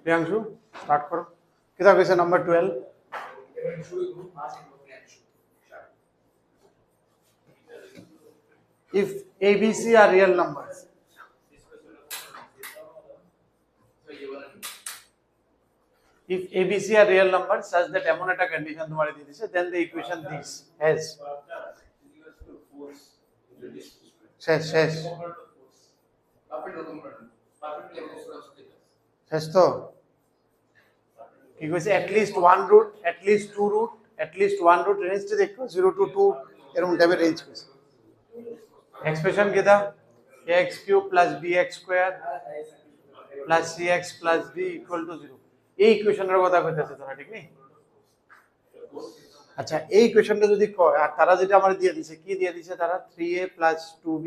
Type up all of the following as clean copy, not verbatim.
Priyanshu start করো কিতা কইছে number 12 if abc are real numbers if abc are real numbers such that এমন একটা condition তোমারে দিয়ে দিছে then the equation this has শেষ তো কি কইছে at least one root at least two root at least one root range টা দেখো 0 to 2 এরকম টাইপের রেঞ্জ কইছে এক্সপ্রেশন কি দা ax cube plus bx square plus cx plus b equal to 0 এই ইকুয়েশনের কথা কইতাছে তোরা ঠিক নেই আচ্ছা এই ইকুয়েশনটা যদি কয় আর তারা যেটা আমাদের দিয়ে দিয়েছে কি দিয়ে দিয়েছে তারা 3a plus 2b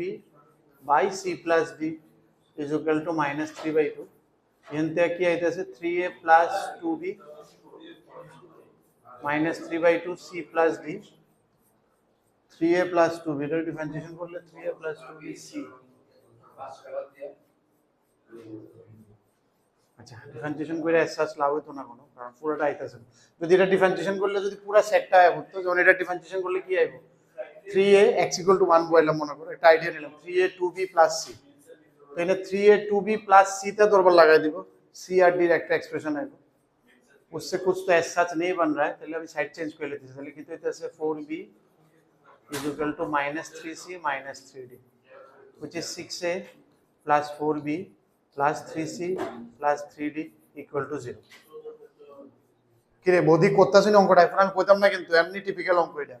by c plus d is equal to minus 3/2 এনতে কি আইতাছে 3a plus 2b minus 3/2 c plus d 3a plus 2b এর ডিফারেন্সিয়েশন করলে 3a plus 2b c আচ্ছা ডিফারেন্সিয়েশন করে এসএস লাভ হতো না কোনো কারণ পুরোটা আইতাছে যদি এটা ডিফারেন্সিয়েশন করলে যদি পুরো সেটটা আইব তো যখন এটা ডিফারেন্সিয়েশন করলে কি আইব 3a x = 1 বললাম মনে করো একটা আইডিয়া নিলাম 3a 2b plus c তো এনে 3a 2b plus c তে দরবার লাগাই দিব c আর d এর একটা এক্সপ্রেশন আইব उससे कुछ तो ऐसा सच नहीं बन रहा है पहले अभी साइड चेंज कर लेते हैं चलिए कितने तरह से 4b is equal to minus 3c minus 3d which is 6a plus 4b plus 3c plus 3d equal to 0 কি রে বডি করতেছিস না অঙ্কটা এখন আমি কইতাম না কিন্তু এমনি টিপিক্যাল অঙ্ক এটা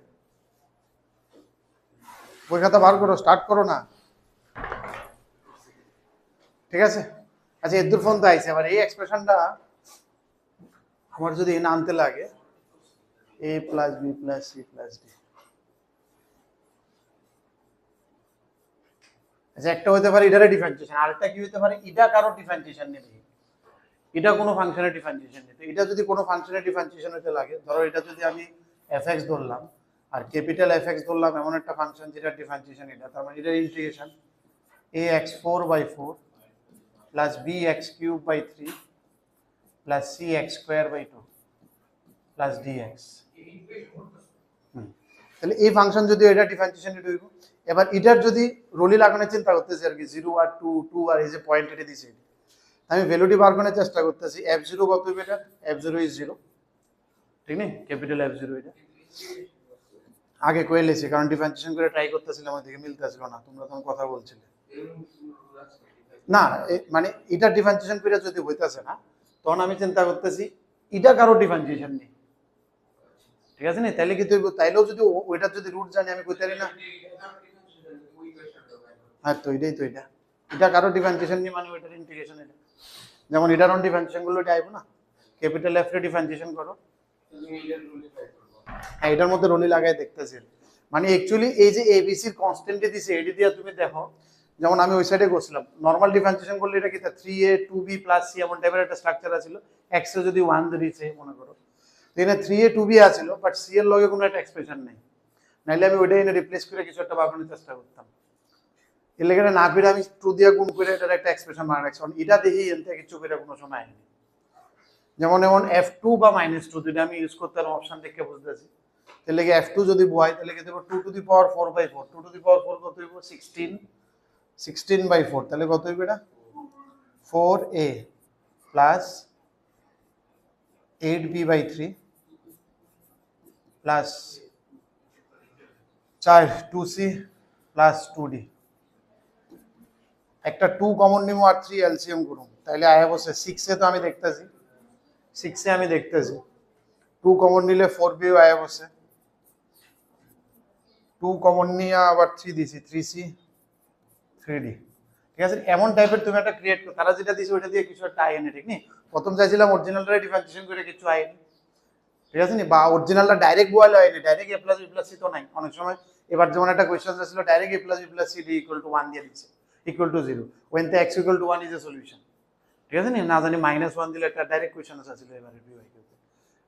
বই খাতা বার করো স্টার্ট করো না ঠিক আছে আচ্ছা এদুর ফোন তো আইছে এবার এই এক্সপ্রেশনটা আমার যদি এনে আনতে লাগে a plus b plus c plus d আচ্ছা একটা হতে পারে এটার ডিফারেন্সিয়েশন আরেকটা কি হতে পারে এটা কারো ডিফারেন্সিয়েশন নেবে এটা কোনো ফাংশনের ডিফারেন্সিয়েশন নেই তো এটা যদি কোনো ফাংশনের ডিফারেন্সিয়েশন হতে লাগে ধরো এটা যদি আমি fx ধরলাম আর ক্যাপিটাল fx ধরলাম এমন একটা ফাংশন যেটা ডিফারেন্সিয়েশন এটা তার মানে এটা integration ax4/4 plus bx3/3 plus cx2/2 plus dx তাহলে এই ফাংশন যদি এটা ডিফারেন্সিয়েশন এটা হইব এবার এটার যদি রোলি লাগানোর চিন্তা করতেছি আর কি 0 আর 2 2 আর এই যে পয়েন্ট এটা দিছি আমি ভ্যালুটি বার করার চেষ্টা করতেছি f0 কত হবে এটা f0 is 0 ঠিক নেই ক্যাপিটাল f0 এটা আগে কই লেছি কারণ ডিফারেন্সিয়েশন করে ট্রাই করতেছিলাম ওইদিকে মিলতেছিল না তোমরা তখন কথা বলছিলে না মানে এটা ডিফারেন্সিয়েশন করে যদি হইতাছে না তখন আমি চিন্তা করতেছি এটা কারো ডিফারেন্সিয়েশন নেই ঠিক আছে না তাইলে কি তুই তাইলেও যদি ওইটা যদি রুট জানি আমি কইতারি না হ্যাঁ তো এটাই তো এটা কারো ডিফারেন্সিয়েশন নেই মানে ওইটার ইন্টিগ্রেশন এটা যেমন এটার অন ডিফারেন্সিয়েশন গুলো এটা আইবো না ক্যাপিটাল এফ এর ডিফারেন্সিয়েশন করো হ্যাঁ এটার মধ্যে রোলি লাগাই দেখতেছি মানে অ্যাকচুয়ালি এই যে এবিসির কনস্ট্যান্ট দিছে এডি দিয়া তুমি দেখো যেমন আমি ওই সাইডে করছিলাম নরমাল ডিফারেন্সিয়েশন করলে এটা কি 3a 2b c এমন টাইপের একটা স্ট্রাকচার আছে x এ যদি 1 ধরিছে মনে করো এখানে 3a 2b আছিল বাট c এর লগে কোনো একটা এক্সপ্রেশন নাই নাইলে আমি ওইটা এনে রিপ্লেস করে কিছু একটা বানানোর চেষ্টা করতাম এর লাগে না করে আমি 2 দিয়ে গুণ করে এটার একটা এক্সপ্রেশন বানাই রাখছি এটা দেখি এনতে কিছু করে কোনো সময় হয়নি যেমন f2 বা -2 যদি আমি ইউজ করতে পারো অপশন দেখে বুঝতেছি তাহলে কি f2 যদি বয় তাহলে কি দেব 2 to the power 4/4 2 to the power 4 কত হইব 16/4 তাহলে কত হইবে এটা 4a plus 8b/3 plus 2c plus 2d একটা 2 কমন নিমো আর 3 এলসিএম করুম তাহলে আয়া বসে 6 এ তো আমি দেখতেছি 6 এ আমি দেখতেছি 2 কমন নিলে 4b আয়া বসে 2 কমন নিয়ে আবার 3 দিছি 3c 3d ঠিক আছে এমন টাইপের তুমি একটা ক্রিয়েট করো তারা যেটা দিছে ওটা দিয়ে কিছু একটা আইএনএ ঠিক নেই প্রথম চাইছিলাম অরিজিনালটা ডিফারেন্সিয়েশন করে কিছু আইএনএ ঠিক আছে নি বা অরিজিনালটা ডাইরেক্ট বয়েল হয়নি ডাইরেক্ট a + b + c তো নাই অনেক সময় এবার যেমন একটা কোশ্চেন ছিল direct a + b + c d = 1 দিয়ে দিছে = 0 when the x = 1 is a solution ঠিক আছে নি না জানি -1 দিলে একটা ডাইরেক্ট কোশ্চেন আছে এবারে বিওয়াই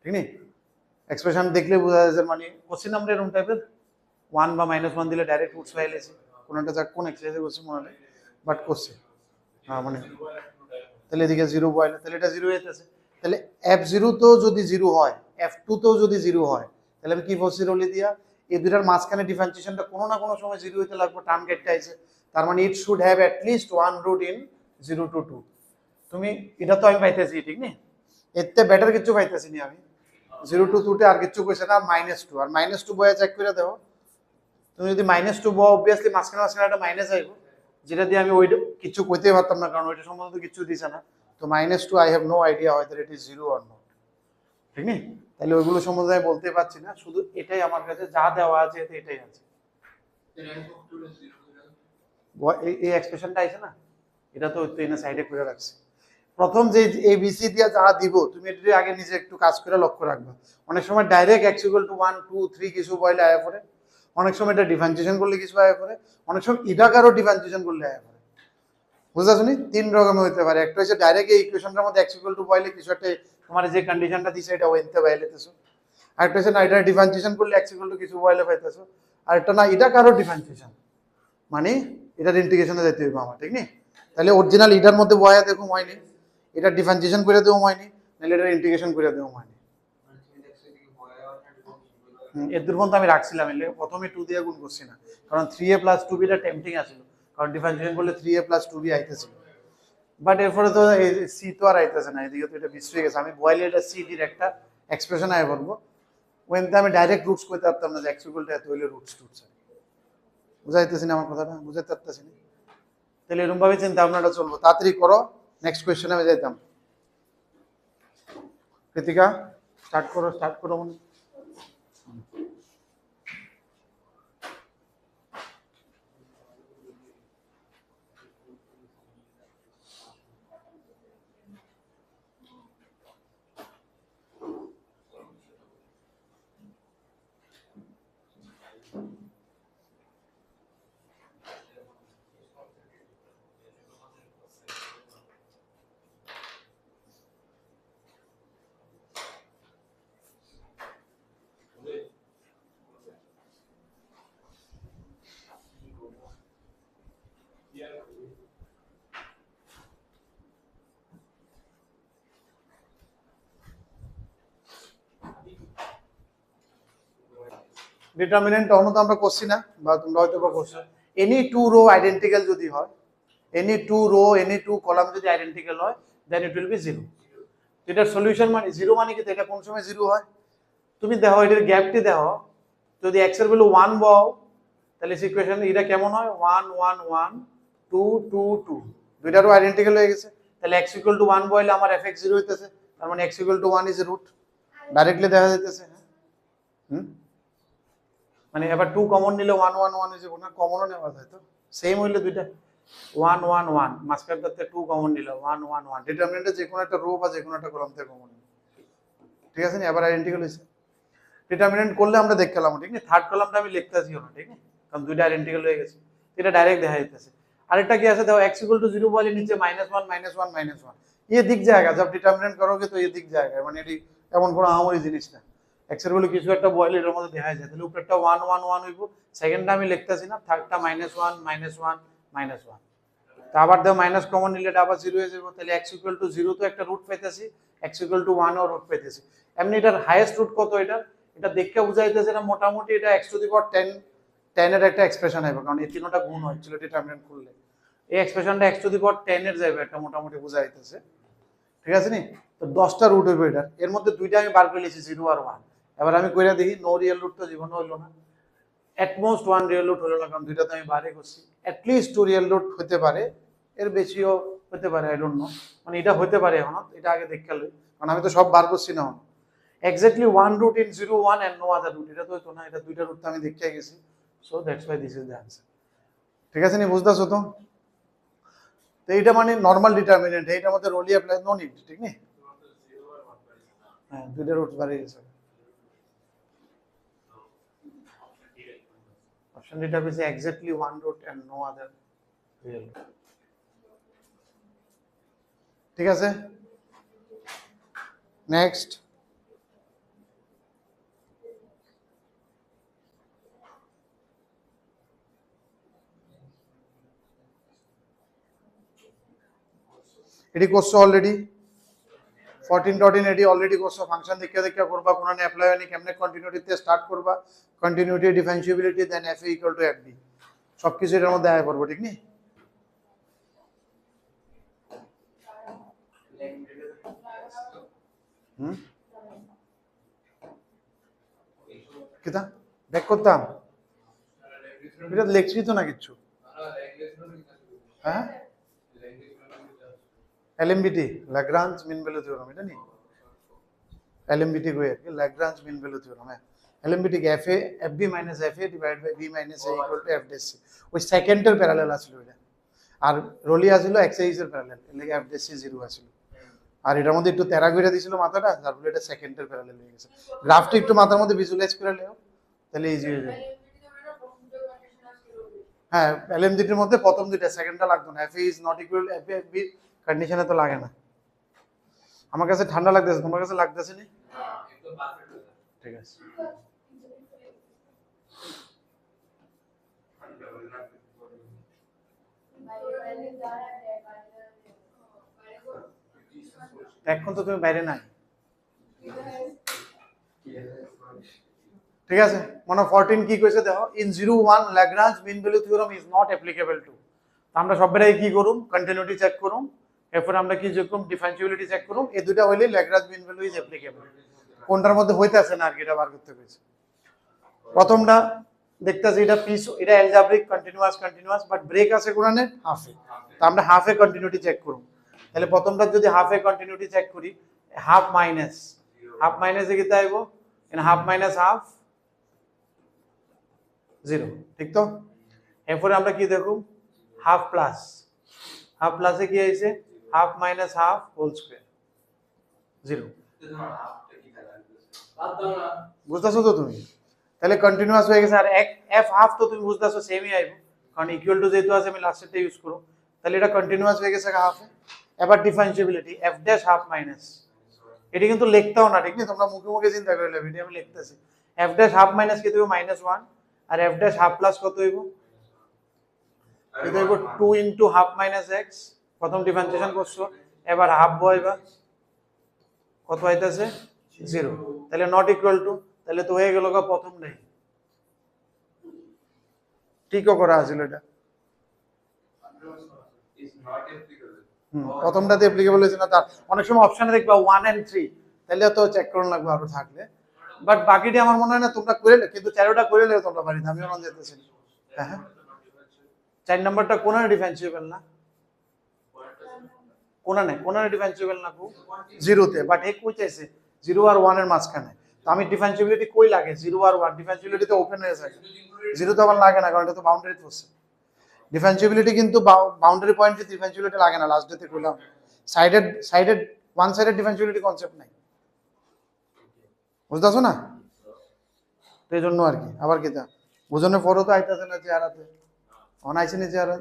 ঠিক নেই এক্সপ্রেশন দেখলে বোঝা যায় মানে কোশ্চেন আমরা এরকম টাইপের 1 বা -1 দিলে ডাইরেক্ট রুটস পাইলেছি কোনটা যা কোন এক্সারসাইজে করছি মনে নেই বাট কোশ্চেন হ্যাঁ মানে তাহলে এদিকে 0 বয়ালে, তাহলে এটা 0 হইতেছে। তাহলে F0 তো যদি 0 হয়, F2 তো যদি 0 হয়, তাহলে আমি কি বলছি রলি দিয়া, এই দুটার মাঝখানে ডিফারেন্সিয়েশনটা কোনো না কোনো সময় 0 হইতে লাগবে, টার্ম গেটটা আইছে, তার মানে it should have at least 1 root in 0 to 2। তুমি এটা তো আমি পাইতেছি ঠিক নি, এতে বেটার কিছু পাইতেছি নি আমি। 0 to 2 তে আর কিছু কইছে না, -2, আর -2 বয়া চেক করে দাও। তুমি যদি -2 বয়া, অবভিয়াসলি মাঝখানে মাঝখানে একটা মাইনাস আইব, যেটা দিয়ে আমি ওইটা কিছু কইতে পারতাম না, কারণ ওইটা সম্বন্ধে কিছু দিছে না। তো -2 I have no idea whether it is 0 or not, ঠিক নি? তাহলে ওইগুলো সম্বন্ধে আমি বলতে পারছি না, শুধু এটাই আমার কাছে যা দেওয়া আছে এতে এটাই আছে। এই এক্সপ্রেশনটা আইছে না, এটা তো এনে সাইডে করে রাখছি। প্রথম যে এবিসি দিয়া যা দিব, তুমি এটা আগে নিজে একটু কাজ করে লক্ষ্য রাখবা। অনেক সময় ডাইরেক্ট x = 1 2 3 কিছু বইলে আয়া পড়ে, অনেক সময় এটা ডিফারেন্সিয়েশন করলে কিছু আয়া পড়ে, অনেক সময় ইডাকারও ডিফারেন্সিয়েশন করলে আয়া পড়ে। বুঝা শুনি, তিন রকমের হইতে পারে। একটা হচ্ছে ডাইরেক্ট এই ইকুয়েশনটার মধ্যে x = বইলে কিছু একটা তোমার যে কন্ডিশনটা দিছে এটা ওইতে বাইলেতেছো। আর একটা হচ্ছে না, এটা ডিফারেন্সিয়েশন করলে x = কিছু বইলে পাইতেছো। আর একটা না, ইডাকারও ডিফারেন্সিয়েশন, মানে এটার ইন্টিগ্রেশনে যেতে হবে আমার, ঠিক নি? তাহলে অরিজিনাল এটার মধ্যে বয়া দেখো হয়নি, এটা ডিফারেন্সিয়েশন করে দেবো হয়নি, নাহলে এটা ইন্টিগ্রেশন করে দেবো হয়নি। এর দূর পর্যন্ত আমি রাখছিলাম, এলে প্রথমে 2 দিয়ে গুণ করছি না, কারণ 3a + 2b টা টেম্পটিং আছিল, কারণ ডিফারেন্সিয়েশন করলে 3a + 2b আইতেছিল। বাট এরপরে তো সি তো আর আইতেছে না, এদিকে তো এটা মিস হয়ে গেছে। আমি বয়লে এটা সি ডির একটা এক্সপ্রেশন আয় বলবো, ওয়েনতে আমি ডাইরেক্ট রুটস করতে পারতাম না যে x = এত হইলে রুটস টুটস। বুঝাইতেছি না আমার কথাটা? বুঝাইতে পারতেছি না? তাহলে এরকম ভাবে চিন্তা ভাবনাটা চলবো। তাড়াতাড়ি করো, নেক্সট কোয়েশ্চেনে আমি যাইতাম। কৃতিকা স্টার্ট করো, স্টার্ট করো মনে। ডিটারমিনেন্ট তখনও তো আমরা করছি না, বা তোমরা হয়তো বা করছো। এনি টু রো আইডেন্টিক্যাল যদি হয়, any two row any two column যদি আইডেন্টিক্যাল হয়, দেন ইট উইল বি 0। এটার সলিউশন মানে 0 মানে কি, এটা কোন সময় 0 হয়? তুমি দেখো এটার গ্যাপটি দেখো, যদি x এর ভ্যালু 1 বও, তাহলে ইকুয়েশন এটা কেমন হয়, 1 1 1 2 2 2, দুইটারও আইডেন্টিক্যাল হয়ে গেছে। তাহলে x = 1 বইলে আমার fx 0 হইতেছে, তার মানে x = 1 is a root, directly দেখা যাইতেছে। মানে এবার 2 কমন নিলে 1 1 1 হয়ে যাবে না, কমনও নেওয়া যায় তো, সেম হইলে দুইটা 1 1 1, মাঝখানটাতে 2 কমন নিলে 1 1 1, ডিটারমিনেন্টে যে কোনো একটা রো বা যে কোনো একটা কলাম থেকে কমন নিলে, ঠিক আছে না? এবার আইডেন্টিক্যাল হইছে। ডিটারমিনেন্ট করলে আমরা দেখতে পেলাম, ঠিক না? থার্ড কলামটা আমি লিখতেছি না, ঠিক না, কারণ দুইটা আইডেন্টিক্যাল হয়ে গেছে, এটা ডাইরেক্ট দেখা যাইতেছে। আরেকটা কি আছে দেখো, x = 0 বলে নিচে -1 -1 -1, ये दिख जाएगा जब डिटरमिनेंट करोगे तो ये दिख जाएगा, মানে এটি এমন কোনো আহামরি জিনিস না। x এর ভ্যালু কিছু একটা বলে এর মধ্যে দেখা যায়, তাহলে উপরেরটা 1 1 1 হইব, সেকেন্ডটা আমি লিখতেছি না, থার্ডটা -1 -1 -1। তো আবার দেখো মাইনাস কমন নিলে এটা আবার 0 হয়ে যাবে, তাহলে x = 0 তো একটা রুট পাইতেছি, x = 1 ও রুট পাইতেছি। এমনি এটার হাইয়েস্ট রুট কত, এটা দেখে বুঝাইতেছে না, মোটামুটি এটা x⁻10 10 এর একটা এক্সপ্রেশন হবে, কারণ এই তিনটা গুণ হচ্ছিল ডিটারমিনেন্ট করলে, এই এক্সপ্রেশনটা x⁻10 এর যাবে, একটা মোটামুটি বুঝাইতেছে, ঠিক আছে নি? তো 10টা রুট হইবে এটার, এর মধ্যে দুইটা আমি বার করে লিখেছি 0 আর 1। এবার আমি কইরা দেখি, নো রিয়েল রুট তো জীবনে হইলো না, এট মোস্ট 1 রিয়েল রুট হলো না, কারণ দুইটা তো আমি বারে করছি, এট লিস্ট 2 রিয়েল রুট হতে পারে, এর বেশিও হতে পারে, আই ডোন্ট নো, মানে এটা হতে পারে এখন, এটা আগে দেখে লই, কারণ আমি তো সব বার করছি না। Exactly 1 root in 0 1 and no other root, এটা তো হতো না, এটা দুইটা রুট তো আমি দেখে গেছি, so that's why this is the answer, ঠিক আছে নি? বুঝতেছো তো? তো এইটা মানে নরমাল ডিটারমিনেন্ট, এইটার মধ্যে রোলি অ্যাপ্লাই নো নিড, ঠিক নি? হ্যাঁ, দুইটা রুট বাড়ে গেছে। অপশন ডিটা হচ্ছে exactly 1 root and no other real, ঠিক আছে? নেক্সট, এটি করছো অলরেডি 14 এটি অলরেডি করছো ফাংশন দেখে দেখে করবা কোন না অ্যাপ্লাই হয়নি কেমনে কন্টিনিউটিতে স্টার্ট করবা continuity differentiability then f a equal to f b সবকিছু এর মধ্যে আয় করব ঠিক নি কিতা ব্যাক করতাম এটা লেখছি তো না কিছু হ্যাঁ এলএমবিটি ল্যাগ্রাঞ্জ মিন ভ্যালু থিওরাম এটা নি এলএমবিটি কই আছে ল্যাগ্রাঞ্জ মিন ভ্যালু থিওরাম হ্যাঁ এলএমবিটি কে F A F B minus F A divide by B minus A equal to F dash C ওই সেকেন্ডের প্যারালাল আসলো এটা আর রোলি আসলো এক্সাইজ এর প্যারালাল এর লাগি এফ ডেস সি 0 আসলো আর এটার মধ্যে একটু তেরা কইরা দিছিল মাথাটা তারপরে এটা সেকেন্ডের প্যারালাল হয়ে গেছে গ্রাফটা একটু মাথার মধ্যে ভিজুয়ালাইজ করে নাও তাহলে ইজি হয়ে যাবে হ্যাঁ এলএমডিটির মধ্যে প্রথম দুইটা সেকেন্ডটা লাগতো না f is not equal f f b কন্ডিশনে তো লাগে না আমার কাছে ঠান্ডা লাগতেছে তোমার কাছে লাগতেছে নি একদম পারফেক্ট ঠিক আছে এখন তো তুমি বাইরে নাই ঠিক আছে মনে 14 কি কইছে দেখো in 01 Lagrange mean value theorem is not applicable to আমরা সবাই কি করুম কন্টিনিউটি চেক করুম এরপর আমরা কি চেক করুম ডিফারেন্সিবিলিটি চেক করুম এই দুটো হইলে Lagrange mean value is applicable কোনটার মধ্যে হইতে আছে না আর কি এটা বার করতে কইছে প্রথমটা দেখতেছি এটা পিস এটা অ্যালজেব্রিক কন্টিনিউয়াস বাট ব্রেক আছে কোনানে হাফে তো আমরা হাফে কন্টিনিউটি চেক করুম তাহলে প্রথমটা যদি হাফে কন্টিনিউটি চেক করি হাফ মাইনাসে কি আইব ইন হাফ মাইনাস হাফ 0 ঠিক তো এরপরে আমরা কি দেখুম হাফ প্লাসে কি আইছে half minus half whole square 0 বুঝতাছো তো তুমি তাহলে কন্টিনিউয়াস হয়ে গেছে আর এফ হাফ তো তুমি বুঝতাছো সেমই আইবো কারণ ইকুয়াল টু যেহেতু আছে আমি লাস্টেরটা ইউজ করব তাহলে এটা কন্টিনিউয়াস হয়ে গেছে হাফে এবার differentiability F dash half minus এটা কিন্তু লিখতাও না ঠিক না তোমরা মুখে মুখে চিন্তা করে নেবে এটা আমি লিখতেছি এফ ড্যাশ হাফ মাইনাস কি দেব -1 আর এফ ড্যাশ হাফ প্লাস কত হইব এটা হইব 2 ইনটু হাফ মাইনাস এক্স প্রথম ডিফারেন্সিয়েশন করছো এবার হাফ বইবা কত আইতাছে 0 তাহলে নট ইকুয়াল টু তাহলে তো হয়ে গেল প্রথম নাই ঠিকও করা আছিল এটা প্রথমটাতে অ্যাপ্লিকেবল হইছে না তার অনেক সময় অপশনে দেখবা 1 এন্ড 3 তাহলে তো চেক করুন লাগবে আরো থাকলে বাট বাকিটা আমার মনে হয় না তোমরা করে কিন্তু চারোটা করে নিও তোমরা পারি আমি মন যেতেছি হ্যাঁ 4 নাম্বারটা কোনার ডিফারেন্সিয়েবল না কোনানে ডিফারেন্সিয়েবল না কো 0 তে বাট এ কই চাইছে 0 আর 1 এর মাঝখানে তো আমি ডিফারেন্সিবিলিটি কই লাগে 0 আর 1 ডিফারেন্সিবিলিটি তো ওপেন হয়ে যায় 0 তো আবার লাগে না কারণ এটা তো বাউন্ডারি পড়ছে ডিফারেন্সিবিলিটি কিন্তু বাউন্ডারি পয়েন্টে ডিফারেন্সিবিলিটি লাগে না লাস্ট ডেতে কইলাম sided one sided differentiability concept নাই বুঝতাছো না তো এই জন্য আর কি আবার কিটা বুঝনে পরও তো আইতাছে না চেহারাতে অনাইছে না চেহারা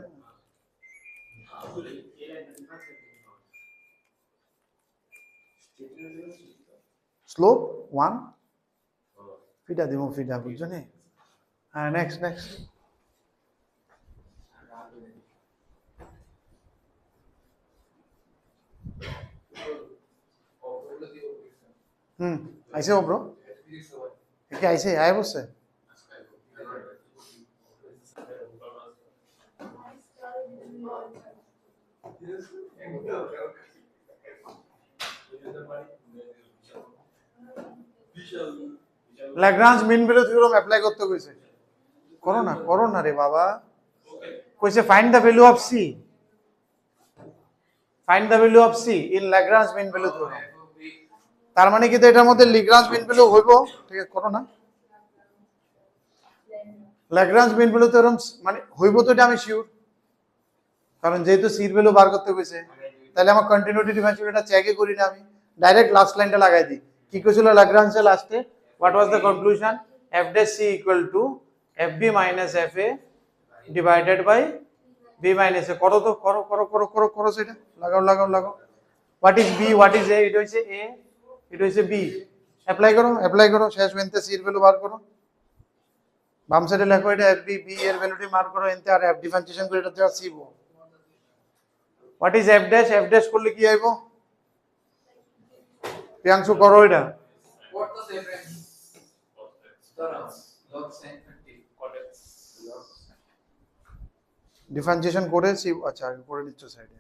স্লো 1 ফিটা দিমু ফিটা বুঝছো নি হ্যাঁ নেক্সট আইছে ব্রো কি আইছে আয় বসে Lagrange mean value theorem apply করতে কইছে করো না রে বাবা কইছে find the value of c in Lagrange mean value theorem তার মানে কি এটার মধ্যে ল্যাগ্রাঞ্জ মিন ভ্যালু হইব ঠিক আছে করো না ল্যাগ্রাঞ্জ মিন ভ্যালু থিওরাম মানে হইব তো এটা আমি শিওর কারণ যেহেতু সি এর ভ্যালু বার করতে কইছে তাহলে আমার কন্টিনিউটি ডিফারেন্সিবিলিটিটা চেকই করি না আমি ডাইরেক্ট লাস্ট লাইনটা লাগাই দিই কি কইছিল ল্যাগ্রাঞ্জের লাস্টে what was the conclusion f dash c equal to fb minus fa divided by b minus a করো সেটা লাগাও what is b what is a এটা হইছে a এটা হইছে b অ্যাপ্লাই করো শেষ মেনতে c এর ভ্যালু বার করো বাম সাইডে লেখো এটা fb b এর ভ্যালুটি মার্ক করো এনতে আর f ডিফারেন্সিয়েশন করে এটা দেওয়া c what is F dash? F dash করলে কি আইব? প্রিয়াংশু করো এটা। ডিফারেন্সিয়েশন করে আচ্ছা আগে করে নিচ্ছ সাইডে।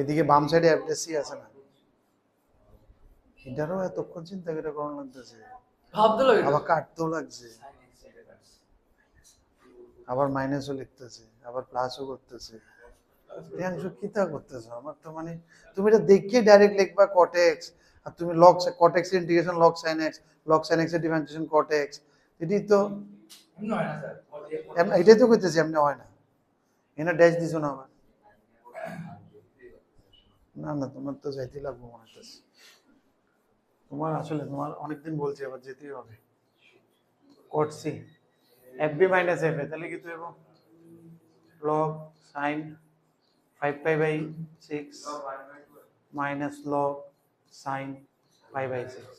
এদিকে বাম সাইডে এফ ড্যাশ সি আছে না? এটারও এতক্ষণ চিন্তা করে করানো লাগতেছে, আবার কাটতেও লাগছে, আবার মাইনাসও লিখতেছে, আবার প্লাসও করতেছে। প্রিয়াংশু কি তা করতেছো? আমার তো মানে তুমি এটা দেখে ডাইরেক্ট লিখবা cot x, আর তুমি log cot x এর integration log sin x, log sin x এর ডিফারেন্সিয়েশন cot x, এটাই তো এটাই তো করতেছি, এমনি হয় না। এখানে ড্যাশ দিছো না আবার? না না, তোমার তো যাইতেই লাগবো মনে হচ্ছে। তোমার আসলে তোমার অনেকদিন বলছি, আবার যেতেই হবে। cot c fb minus fa, তাহলে কি তো এবং log sin 5 pi by 6 minus log sin pi by 6।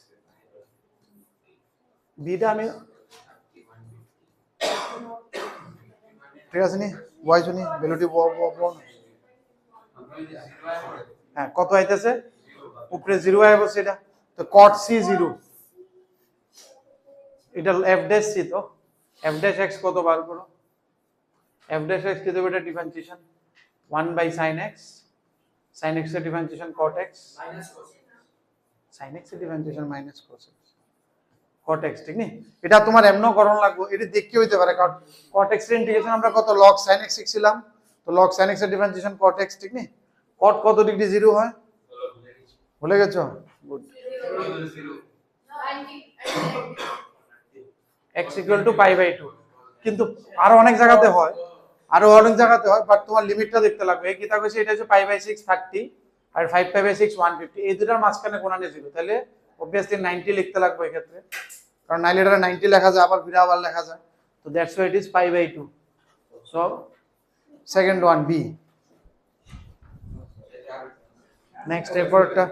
Beta আমি ঠিক আছে নি, ওয়াই শুনি ভ্যালুটি হ্যাঁ কত আইতেছে? উপরে 0 আইবো সেটা তো cot c 0, এটা f dash c, তো f dash x কত বার করো? f dash x কি দেবে? এটা differentiation 1 by sin x, sin x এর differentiation cot x minus cos x, sin x এর differentiation minus cos x cot x, ঠিক নি? এটা তোমার এমনও করণ লাগবে, এটা দেখতে হইতে পারে, কারণ cot x এর ইন্টিগ্রেশন আমরা কত log sin x শিখছিলাম, তো log sin x এর ডিফারেন্সিয়েশন cot x, ঠিক নি? cot কত ডিগ্রি 0 হয়? ভুলে গেছো? Good. x equal to pi by 2, কিন্তু আরো অনেক জায়গাতে হয়, বাট তোমার লিমিটটা দেখতে লাগবে। এই কিতা কইছে এটা হচ্ছে pi by 6 30 R 5 pi by 6 150, এই দুটার মাঝখানে কোণানে 0, তাহলে obviously 90 লিখতে লাগবে এই ক্ষেত্রে, কারণ নাইলে এটা 90 লেখা যায়, আবার ফিরে আবার লেখা যায়, তো that's why it is pi by 2। So second one B. Next এরপরটা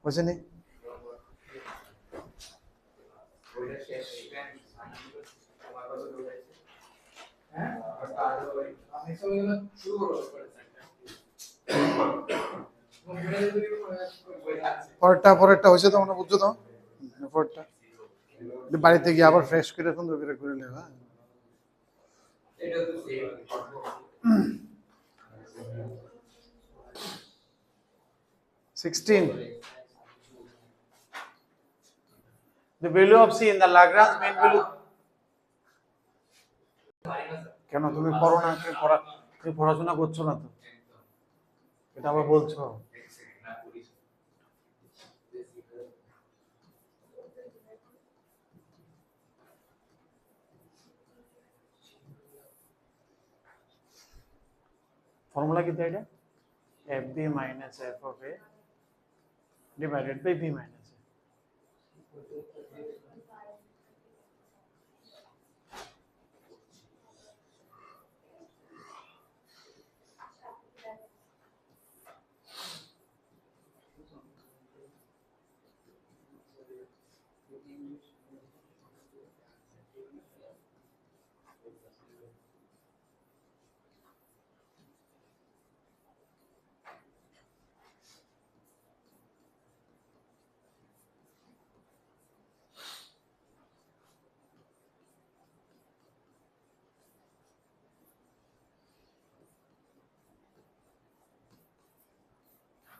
বুঝছেন? পরেরটা হয়েছে তো, আমরা বুঝছো তো পরেরটা বাড়িতে গিয়ে আবার ফ্রেশ করে সুন্দর করে নেবা। 16 the value of c in the Lagrange mean value। কেন তুমি পড়ো না? তুমি পড়াশোনা করছো না তো, এটা আবার বলছো। ফর্মুলা কি এটা? fb minus f of a divided by b minus a।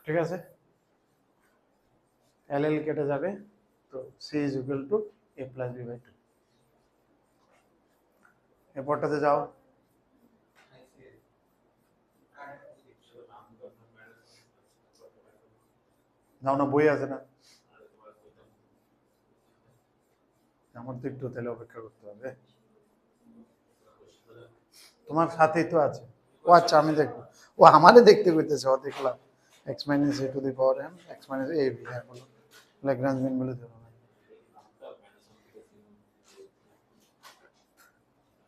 ঠিক আছে, এল এল কেটে যাবে, তো c is equal to a plus b by 2। এরপরটাতে যাও, নাও না, বই আছে না? আমার তো একটু তাহলে অপেক্ষা করতে হবে, তোমার সাথেই তো আছে। ও আচ্ছা, আমি দেখবো, ও আমারে দেখতে কইতেছে, ও দেখলাম x minus a to the power m x minus a b, হ্যাঁ বলো ল্যাগ্রাঞ্জ মিন বলে দেবো।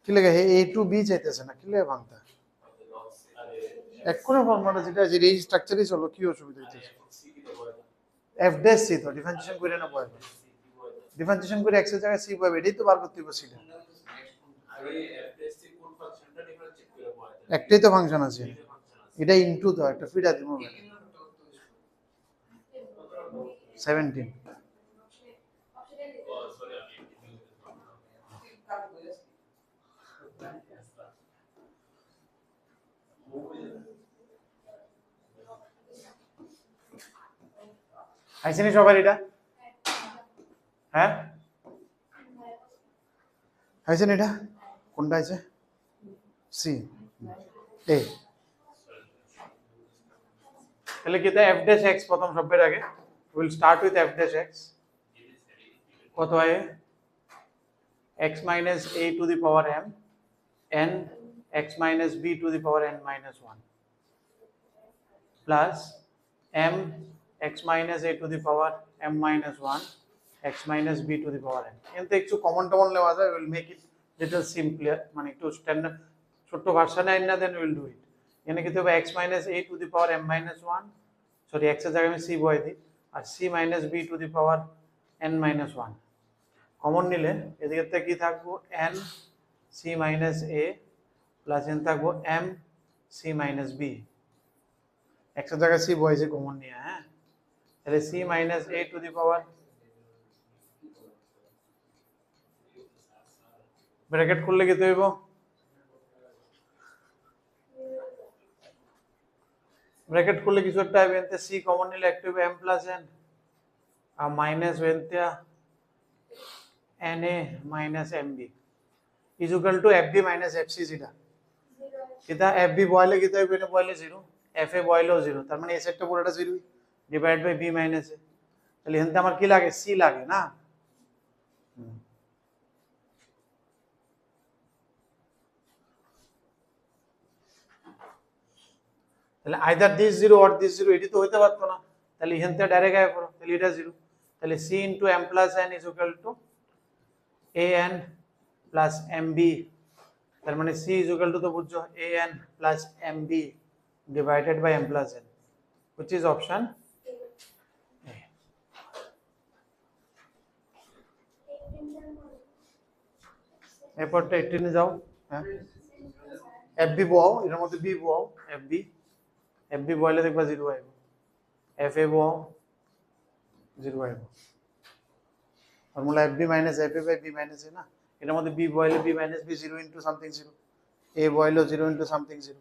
কি লাগে a to b চাইতেছে না, কি লাগে ভাঙতা? এক কোণের ফর্মুলা যেটা আছে এই স্ট্রাকচারই চলো, কি অসুবিধা হইতেছে? এফ ড্যাশ সি তো ডিফারেন্সিয়েশন করে না পড়বে, ডিফারেন্সিয়েশন করে এক্স এর জায়গায় সি পাবে, এটাই তো বার করতে হবে সিটা। একটাই তো ফাংশন আছে, এটা ইনটু তো একটা ফিডা দিব 17। আইসেনি সবার এটা? হ্যাঁ আইসেন, এটা কোনটা আছে? সি এ। তাহলে কি এফ ড্যাশ এক্স প্রথম শব্দের আগে will start with F dash x, কত হয়? x minus a to the power m n x minus b to the power n minus 1 plus m x minus a to the power m minus 1 x minus b to the power n। এতে একটু common টমন নেওয়া যায়, will make it little simpler, মানে একটু standard ছোট ভার্সনে আইনা দেন will do it. এখানে কি হবে x minus a to the power m minus 1, sorry x এর জায়গায় আমি c বসাই দিই, আর c minus b to the power n minus 1 common নিলে এদিকে থেকে কি থাকবো? n c minus a plus n থাকবো m c minus b, x এর জায়গায় c বসাইছে কমন নিয়ে। হ্যাঁ, তাহলে c minus a to the power, bracket খুললে কি হইব? ব্র্যাকেট খুললে কিছু একটা হবে, এতে c কমন নিলে একটা হবে m প্লাস n আর মাইনাস এনতে na minus mb is equal to fb minus fc, যেটা এটা fb বয়লে কি হবে? এটা বয়লে 0, fa বয়লেও 0, তার মানে এই সেটটা পুরোটা 0 divide by b minus a। তাহলে এখানে আমার কি লাগে? c লাগে না? তাহলে আইদার দিস 0 অর দিস 0, এটি তো হইতে পারতো না, তাহলে এখান থেকে ডাইরেক্ট আয় করো, তাহলে এটা 0। তাহলে c into m plus n is equal two an plus mb, তার মানে c ইজ ইকুয়াল টু তো বুঝছো an plus mb divided by m plus n, which is option A। এরপরটা 18 এ যাও। হ্যাঁ, fb বহাও, এর মধ্যে b বহাও, fb বহাইলে দেখবা 0 আইব, fa বহাও 0 আইব। Formula fb minus fa by b minus a না, এর মধ্যে b বহাইলে b minus b 0 into something 0, a বহাইলে 0 into something 0।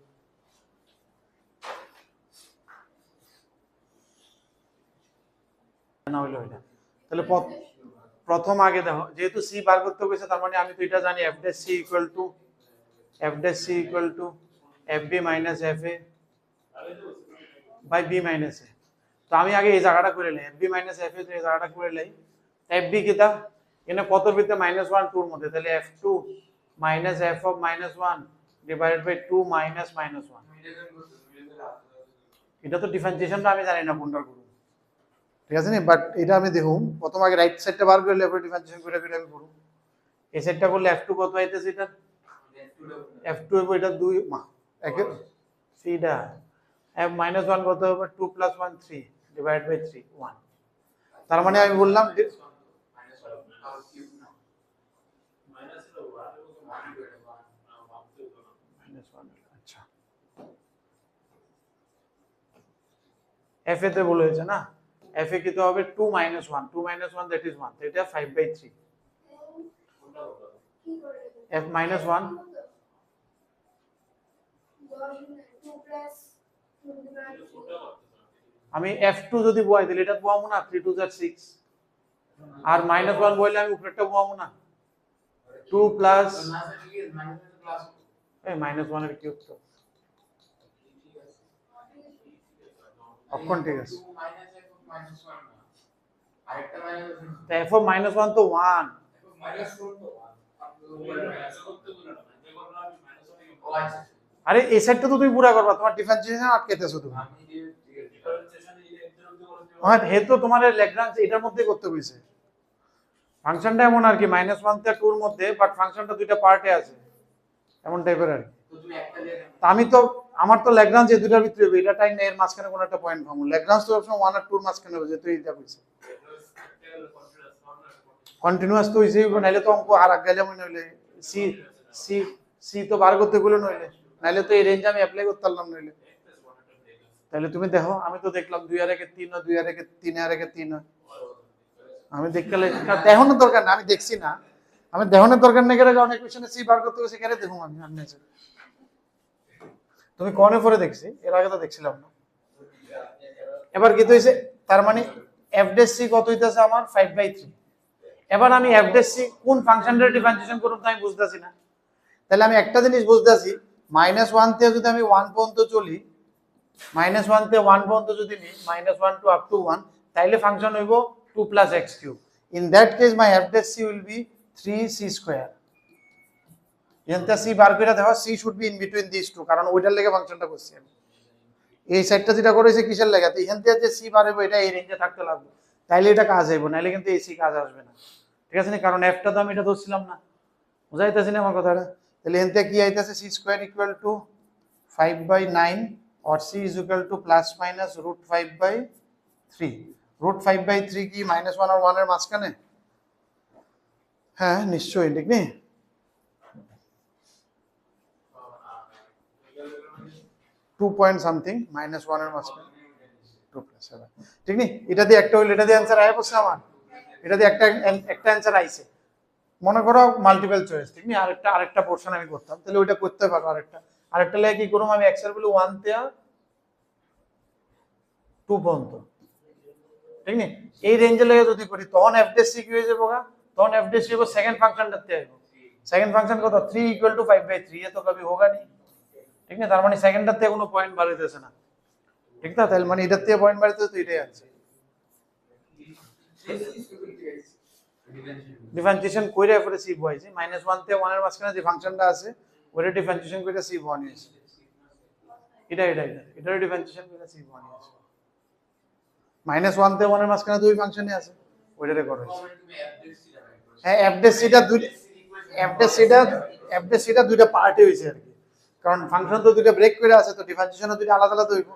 না হইলো এটা, তাহলে প্রথম আগে দেখো, যেহেতু c বার করতে হইছে, তার মানে আমি তো এটা জানি f dash c equal to fb minus fa by b minus a। তো আমি আগে এই জায়গাটা করে লই, fb minus fa, তো এই জায়গাটা করে লই। fb কিটা এখানে কতর ভিতরে -1 2 এর মধ্যে, তাহলে f2 minus f of -1 divided by 2 minus -1। এটা তো ডিফারেন্সিয়েশনটা আমি জানি না কোনটা করব, ঠিক আছে নি? বাট এটা আমি দেখুম, প্রথম আগে রাইট সাইডটা বার করে এরপর ডিফারেন্সিয়েশন করে করে আমি করব। এই সাইডটা করলে f2 কত আইতেছে? এটা f2 এর এটা 2 একে সিটা f -1 কত হবে? 2 + 1 3 ডিভাইড বাই 3 1। তার মানে আমি বললাম আচ্ছা, f এতে বলে হয়েছে না, f এ কত হবে? 2 - 1, 2 - 1 that is 1, এটা 5/3 f -1। আমি f2 যদি বহাই দিলে এটা বহাবো না, 3 2 6, আর -1 বইলে আমি উপরেরটা বহাবো না, 2 প্লাস এই -1 এর কিউব তো অক্ষণ, ঠিক আছে। f of -1 তো 1, আরে এই সাইডটা তো তুমি পুরা করবা, তোমার ডিফারেন্সিয়েশন আটকেতেছো তুমি। হ্যাঁ, হে তো তোমার ল্যাগ্রাঞ্জ এটার মধ্যে করতে হইছে, ফাংশনটা এমন আর কি -1 থেকে 2 এর মধ্যে, বাট ফাংশনটা দুইটা পার্টে আছে এমন টাইপের আর কি। আমি তো আমার তো ল্যাগ্রাঞ্জ এই দুটার ভিতরে হবে, এটা টাইম না এর মাঝখানে কোন একটা পয়েন্ট পাবো। ল্যাগ্রাঞ্জ তো সবসময় 1 আর 2 এর মাঝখানে হবে, যেহেতু এটা কইছে কন্টিনিউয়াস তো হইছেই, নাইলে তো অঙ্ক আর আগে যেমন হইলে সি সি সি তো বার করতে বলে নইলে, নাইলে তো এই রেঞ্জ আমি অ্যাপ্লাই করতে পারলাম নইলে। তাহলে তুমি দেখো, আমি তো দেখলাম 2 আর 1 এর 3 হয়, 2 আর 1 এর 3 আর 1 এর 3 হয়। আমি দেখতে দেখানোর দরকার না, আমি দেখছি না, আমি দেখানোর দরকার নেই, কেন অনেক কোশ্চেনে সি বার করতে গেছে, কেন দেখুন আমি আননেছে। তুমি কোনে পরে দেখছি, এর আগে তো দেখছিলাম না। এবার কি হইছে, তার মানে এফ ডেস সি কত হইতাছে আমার 5/3। এবার আমি এফ ডেস সি কোন ফাংশনটা ডিফারেন্সিয়েশন করব তা আমি বুঝতাছি না। তাহলে আমি একটা জিনিস বুঝতাছি, -1 থেকে যদি আমি 1 পর্যন্ত চলি, -1 থেকে 1 পর্যন্ত যদি নিই, -1 to up to 1, তাইলে ফাংশন হইব 2 + x3। In that case my F dash C will be 3c²। এনটা সি বার করে দেখো, C should be in between this two, কারণ ওইটার লেগে ফাংশনটা করছি আমি। এই সাইডটা যেটা করেছে কিসের লেগে, তো এখান থেকে যে সি বার হবে এটা এই রেঞ্জে থাকতে লাগবে, তাইলে এটা কাজ হইব, নাইলে কিন্তু এই সি কাজ আসবে না। ঠিক আছে না, কারণ এফটা তো আমি এটা ধরছিলাম না, বুঝাইতেছি না আমার কথাটা। তাহলে এখান থেকে কি আইতাছে, c² = 5/9 or c is equal to ±√5/3। √5/3 কি -1 আর 1 এর মাঝখানে? হ্যাঁ নিশ্চয়ই, ঠিক নেই? 2 পয়েন্ট সামথিং, -1 এর মাঝখানে 2 + 7, ঠিক নেই? এটা দিয়ে একটা হইল, এটা দিয়ে অ্যান্সার আয়া পড়ছে আমার, এটা দিয়ে একটা অ্যান্সার আইছে। মনে করো মাল্টিপল চয়েস, ঠিক নেই? আরেকটা পোর্শন আমি করতাম, তাহলে ওইটা করতে পারো। আরেকটা লেগে কি করব আমি, x এর ভ্যালু 1 থেকে 2 পর্যন্ত, ঠিক নেই? এই রেঞ্জে লেগে যদি করি, তখন এফ ডেস সি কি হয়ে যাবো, তখন এফ ডেস সি হবে সেকেন্ড ফাংশনটাতে আইবো। সেকেন্ড ফাংশন কত, 3 = 5/3, ये तो कभी होगा नहीं, ঠিক না? তার মানে সেকেন্ডটাতে কোনো পয়েন্ট বাড়াইতেছে না, ঠিক না? তাহলে মানে এটার থেকে পয়েন্ট বাড়াইতেছে, তো এটাই আছে। ডিফারেন্সিয়েশন কইরা পরে সি বসাইছি, -1 থেকে 1 এর মাঝখানে যে ফাংশনটা আছে ওইটা ডিফারেন্সিয়েশন কইরা সি বানিয়েছি। এটার ডিফারেন্সিয়েশন কইরা সি বানিয়েছি। -1 থেকে 1 এর মাঝখানে দুই ফাংশনই আছে, ওইটারে করা হয়েছে। হ্যাঁ, এফ ডেস সিটা দুইটা পার্টে হইছে আর কি, কারণ ফাংশন তো দুইটা ব্রেক করে আছে, তো ডিফারেন্সিয়েশনও দুইটা আলাদা আলাদা হইব।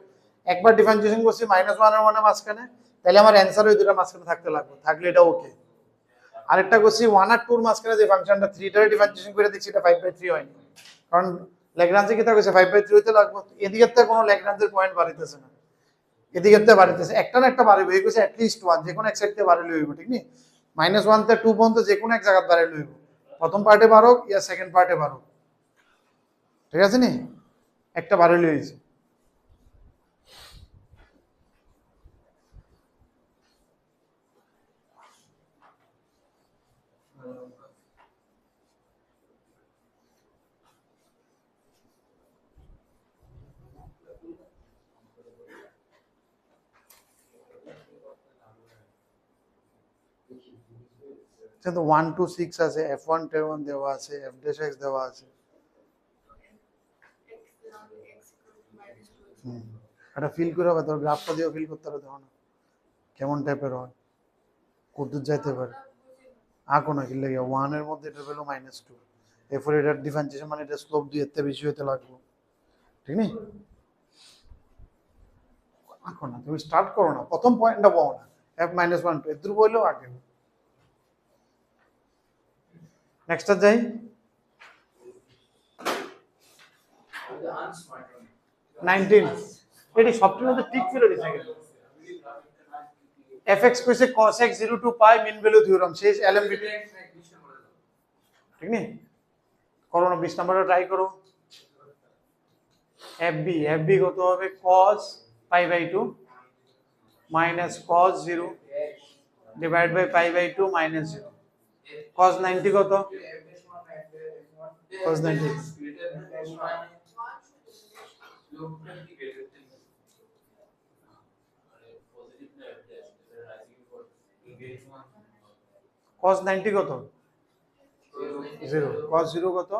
একবার ডিফারেন্সিয়েশন করছি -1 আর 1 এর মাঝখানে, তাহলে আমার অ্যানসার ওই দুইটার মাঝখানে থাকতে লাগবে, থাকলে এটা ওকে। আরেকটা করছি 1 আর 2 এর মাঝখানে যে ফাংশনটা 3 টারে ডিফারেন্সিয়েশন করে দেখছি, এটা 5/3 হয়নি, কারণ ল্যাগ্রাঞ্জে কি থাকছে 5/3 হইতে লাগবে। এদিকে তো কোনো ল্যাগ্রাঞ্জের পয়েন্ট বাড়াইতেছে না, এদিকে তো বাড়াইতেছে, একটা না একটা বাড়াইবে, এই কইছে অ্যাট লিস্ট 1, যে কোনো এক সাইড থেকে বাড়াইলে হইব, ঠিক নেই? -1 থেকে 2 পর্যন্ত যে কোনো এক জায়গা বাড়াইলে হইব, প্রথম পার্টে বাড়ুক ইয়া সেকেন্ড পার্টে বাড়ুক, ঠিক আছে নি? একটা বাড়াইলে হইছে। তো 1 to 6 আছে, f1 টেন দেওয়া আছে, f ড্যাশ x দেওয়া আছে। এটা ফিল করে হবে, তোর গ্রাফটা দিয়েও ফিল করতে হবে, দেখো না কেমন টাইপের হয়, কতদূর যাইতে পারে। আঁকো না, কি লাগে 1 এর মধ্যে এটা ভ্যালু -2, এরপরে এটার ডিফারেন্সিয়েশন মানে এটা স্লোপ 2 এর থেকে বেশি হতে লাগবে, ঠিক নেই? আঁকো না, তুমি স্টার্ট করো না, প্রথম পয়েন্টটা পাও না, f -1 2 এর বললেও আগে। নেক্সটটা যাই, নাইনটিন। এটি সবচেয়ে মধ্যে টিক ফিরে দিচ্ছে, fx কইছে cos x 0 to π mean value theorem, শেষ এলএমবিটি, ঠিক নেই? করো না, 20 নম্বরটা ট্রাই করো। fb কত হবে, cos π/2 minus cos 0 divided by π/2 minus 0, cos 90 কত, cos 90 cos 90 কত, 0, cos 0 কত,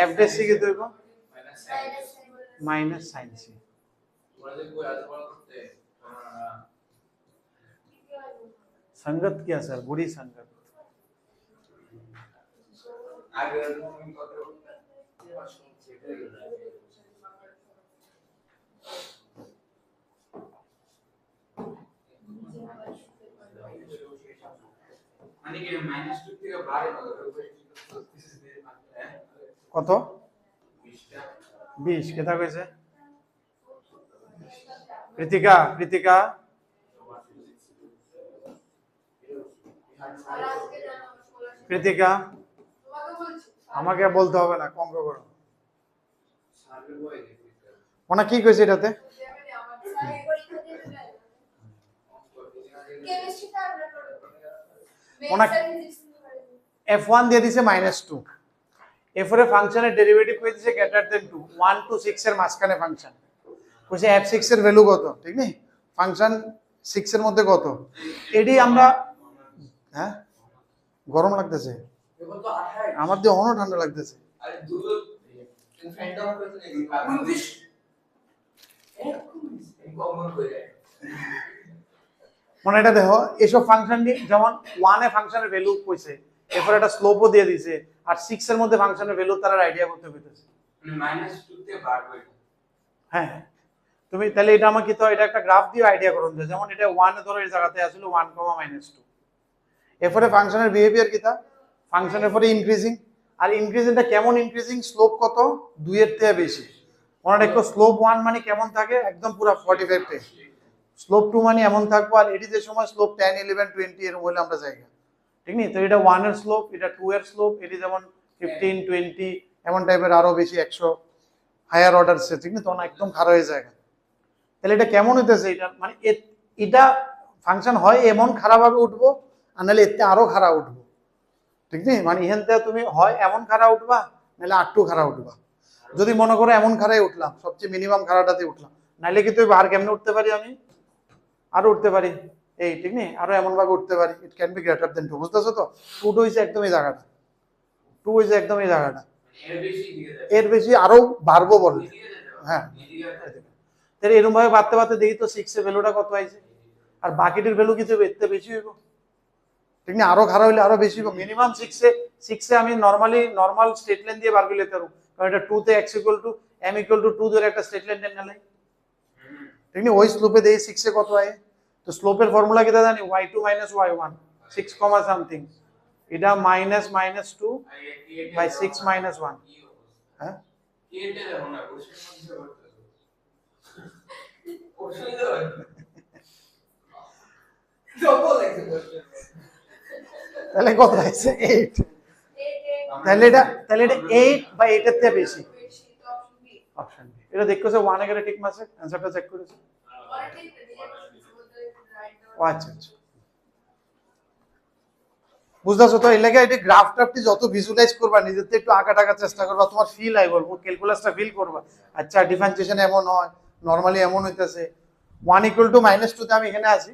f ডেস সি কত হইব, মাইনাস sin c। संगत क्या सर, बुरी संगत। কত 20 কেটা কইছে কৃতিকা কৃতিকা কৃতিকা আমাকে বলতে হবে না কম করো ওনা কি কইছে এটাতে ওনা f1 দিয়ে দিছে -2 f4 এর ফাংশনের ডেরিভেটিভ কই দিছে গ্রেটার দেন 2 1 to 6 এর মাঝখানে ফাংশন কইছে f6 এর ভ্যালু কত ঠিক নেই ফাংশন 6 এর মধ্যে কত এডি আমরা হ্যাঁ গরম লাগতেছে আমার দিয়ে অন্য ঠান্ডা লাগতেছে আরে দুধ ফ্যানটা অন করতে নেই মনে এটা দেখো এসব ফাংশন দিয়ে যেমন 1 এ ফাংশনের ভ্যালু কইছে এরপর একটা স্লোপও দিয়ে দিছে আর 6 এর মধ্যে ফাংশনের ভ্যালু তারা আইডিয়া করতে পেরেছে মানে -2 তে ভাগ হইছে হ্যাঁ তুমি তাহলে এটা আমাকে তো এটা একটা গ্রাফ দিয়ে আইডিয়া করুন যেমন এটা 1 এ ধরো এই জায়গাতে আসলে 1, -2 এরপরে ফাংশনের বিহেভিয়ার কিটা ফাংশনের পরে ইনক্রিজিং আর ইনক্রিজিংটা কেমন ইনক্রিজিং স্লোপ কত 2 এর থেকে বেশি মনে রাখো স্লোপ 1 মানে কেমন থাকে একদম পুরো 45 তে স্লোপ 2 মানে এমন থাকবে আর এটি যে সময় স্লোপ 10 11 20 এর হইলে আমরা যাই ঠিক নি তো এটা 1 এর স্লোপ এটা 2 এর স্লোপ এটি যেমন 15 20 এমন টাইপের আরো বেশি 100 হায়ার অর্ডার সে ঠিক নি তখন একদম খারাপ হয়ে যায় তাহলে এটা কেমন হইতেছে এটা মানে এটা ফাংশন হয় এমন খারাপ ভাবে উঠবো আর নাহলে এতে আরো খারাপ উঠবো ঠিক নি মানে এখানতে তুমি হয় এমন খারাপ উঠবা নাহলে আটটু খারাপ উঠবা যদি মনে করো এমন খারাই উঠলাম সবচেয়ে মিনিমাম খারাপটাতে উঠলাম নাহলে কি তুই আর কেমনে উঠতে পারি আমি আরো উঠতে পারি এই ঠিক নি আরো এমন ভাবে উঠতে পারি ইট ক্যান বি গ্রেটার দেন 2 বুঝতেছো তো 2 হইছে একদম এই জায়গাটা 2 হইছে একদম এই জায়গাটা এর বেশি আরো বাড়বো বল হ্যাঁ তাহলে এরকম ভাবে বাড়তে বাড়তে দেখি তো 6 এর ভ্যালুটা কত আইছে আর বাকিটির ভ্যালু কিছু এতে বেশি হইব ঠিক না আরো খারাপ হইলে আরো বেশি হইব মিনিমাম 6 এ আমি নরমাল স্ট্রেট লাইন দিয়ে বার করে নিতে পারবো কারণ এটা 2 তে x m 2 ধরে একটা স্ট্রেট লাইন টেনে নিলাই ঠিক না ওই স্লোপে দেই 6 এ কত আয় তো স্লোপের ফর্মুলা কিটা জানি y2 - y1 6, সামথিং এটা -2 বাই 6 - 1 হ্যাঁ এটা দেখো না তাহলে কত আছে 8 তাহলে এটা 8 বা 8 এর থেকে বেশি অপশন বি এটা দেখতেছে 1 এর ঠিক মাসে आंसरটা চেক করেছে আচ্ছা বুঝতেছো তো এই লাগে এটা গ্রাফটাপটি যত ভিজুয়ালাইজ করবা নিজেতে একটু আঁকা টাকার চেষ্টা করবা তোমার ফিল আই বলবো ক্যালকুলাসটা ফিল করবা আচ্ছা ডিফারেন্সিয়েশন এমন হয় নরমালি এমন হইতাছে 1 = -2 তে আমি এখানে আছি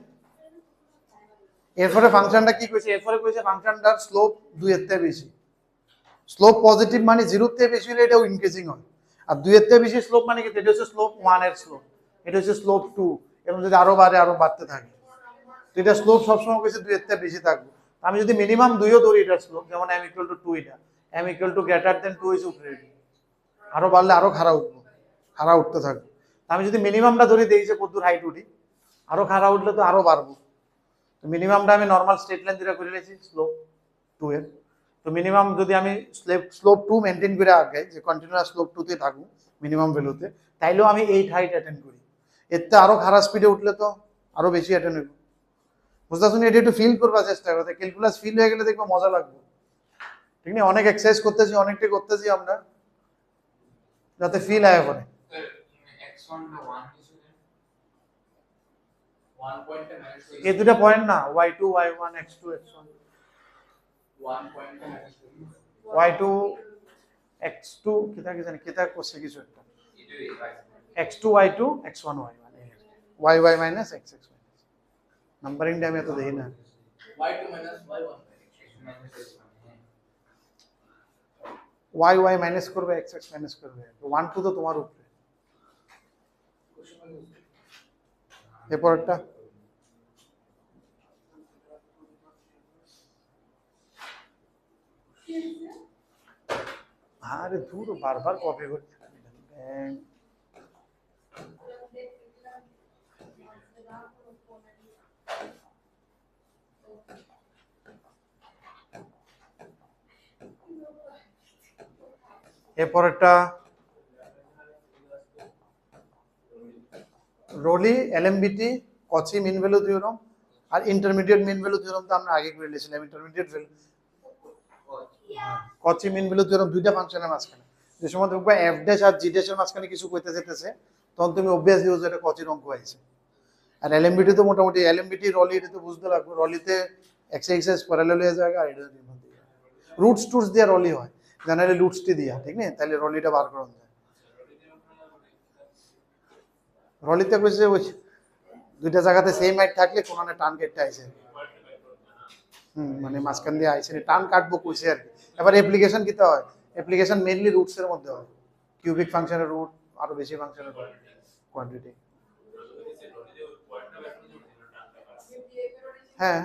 এরপরে ফাংশনটা কি কইছে এরপরে কইছে ফাংশনটার স্লোপ 2 এর থেকে বেশি স্লোপ পজিটিভ মানে 0 এর থেকে বেশি হলে এটাও ইনক্রিজিং হয় আর 2 এর থেকে বেশি স্লোপ মানে কি এটা হচ্ছে স্লোপ 1 এর স্লোপ এটা হচ্ছে স্লোপ 2 এবং যদি আরো বাড়তে থাকে এটা স্লোপ সব সময় কইছে 2 এর থেকে বেশি থাকবে আমি যদি মিনিমাম 2 ও ধরি এটা স্লোপ যেমন m = 2 এটা m = গ্রেটার দেন 2 ইজ উপরে আরো বাড়লে আরো খাড়া উঠতে থাকবে আমি যদি মিনিমামটা ধরি দেই যে কতদূর হাইট উঠি আরো খাড়া উঠলে তো আরো বাড়বো তো মিনিমামটা আমি নরমাল স্ট্রেট লাইন দিয়ে করে নিয়েছি স্লোপ 2 এর তো মিনিমাম যদি আমি স্লোপ 2 মেইনটেইন করে আগাই যে কন্টিনিউয়াস স্লোপ 2 তে থাকবো মিনিমাম ভ্যালুতে তাইলেও আমি 8 হাইট অ্যাটেন্ড করি এতে আরো খারাপ স্পিডে উঠলে তো আরো বেশি অ্যাটেন্ড হইব বুঝতেছো না এটা একটু ফিল করবা চেষ্টা করতে ক্যালকুলাস ফিল হয়ে গেলে দেখবো মজা লাগবে ঠিক না অনেক এক্সারসাইজ করতেছি অনেকটাই করতেছি আমরা যাতে ফিল আয় পড়ে x1 টা 1 পয়েন্টে এই দুটো পয়েন্ট না y2 y1 x2 x1 1 পয়েন্টে y2 x2 কিটা কি জানি কিটা করছে কিছু একটা x2 y2 x1 y1 y minus x x numbering time এত দেখি না y2 y y মাইনাস করবে x x মাইনাস করবে 1 2 তো তোমার উপরে এরপরটা আরে ধুর বারবার কপি করতে এরপরেরটা রোলি এলএমবিটি কচি মিন ভ্যালু থিওরাম আর ইন্টারমিডিয়েট মিন ভ্যালু থিওরাম তো আমরা আগে করে নিয়েছিলাম ইন্টারমিডিয়েট ভ্যালু কচি মিন ভ্যালু থিওরাম দুইটা ফাংশনের মাঝখানে যে সময় দেখবা এফ ড্যাশ আর জি ড্যাশের মাঝখানে কিছু কইতে যেতেছে তখন তুমি অবভিয়াসলি বুঝো এটা কচির অঙ্ক আছে আর এলএমবিটি তো মোটামুটি এলএমবিটি রলি এটা তো বুঝতে লাগবে রলিতে এক্সারসাইজ প্যারালাল হয়ে যায় আর এটা রুটস টুটস দিয়ে রলি হয় জেনারেলি রুটসটি দিয়া ঠিক না তাহলে রলিটা বার করা যায় রলিতে কইছে ওই দুইটা জায়গাতে সেম হাইট থাকলে কোনানে টান কেটে আইছে মানে মাঝখান দিয়ে আইছে টান কাটবো কইছে আর কি এবার অ্যাপ্লিকেশন কিটা হয় অ্যাপ্লিকেশন মেইনলি রুটস এর মধ্যে হয় কিউবিক ফাংশনের রুট আরো বেশি ফাংশনের রুট কোয়ান্টিটি হ্যাঁ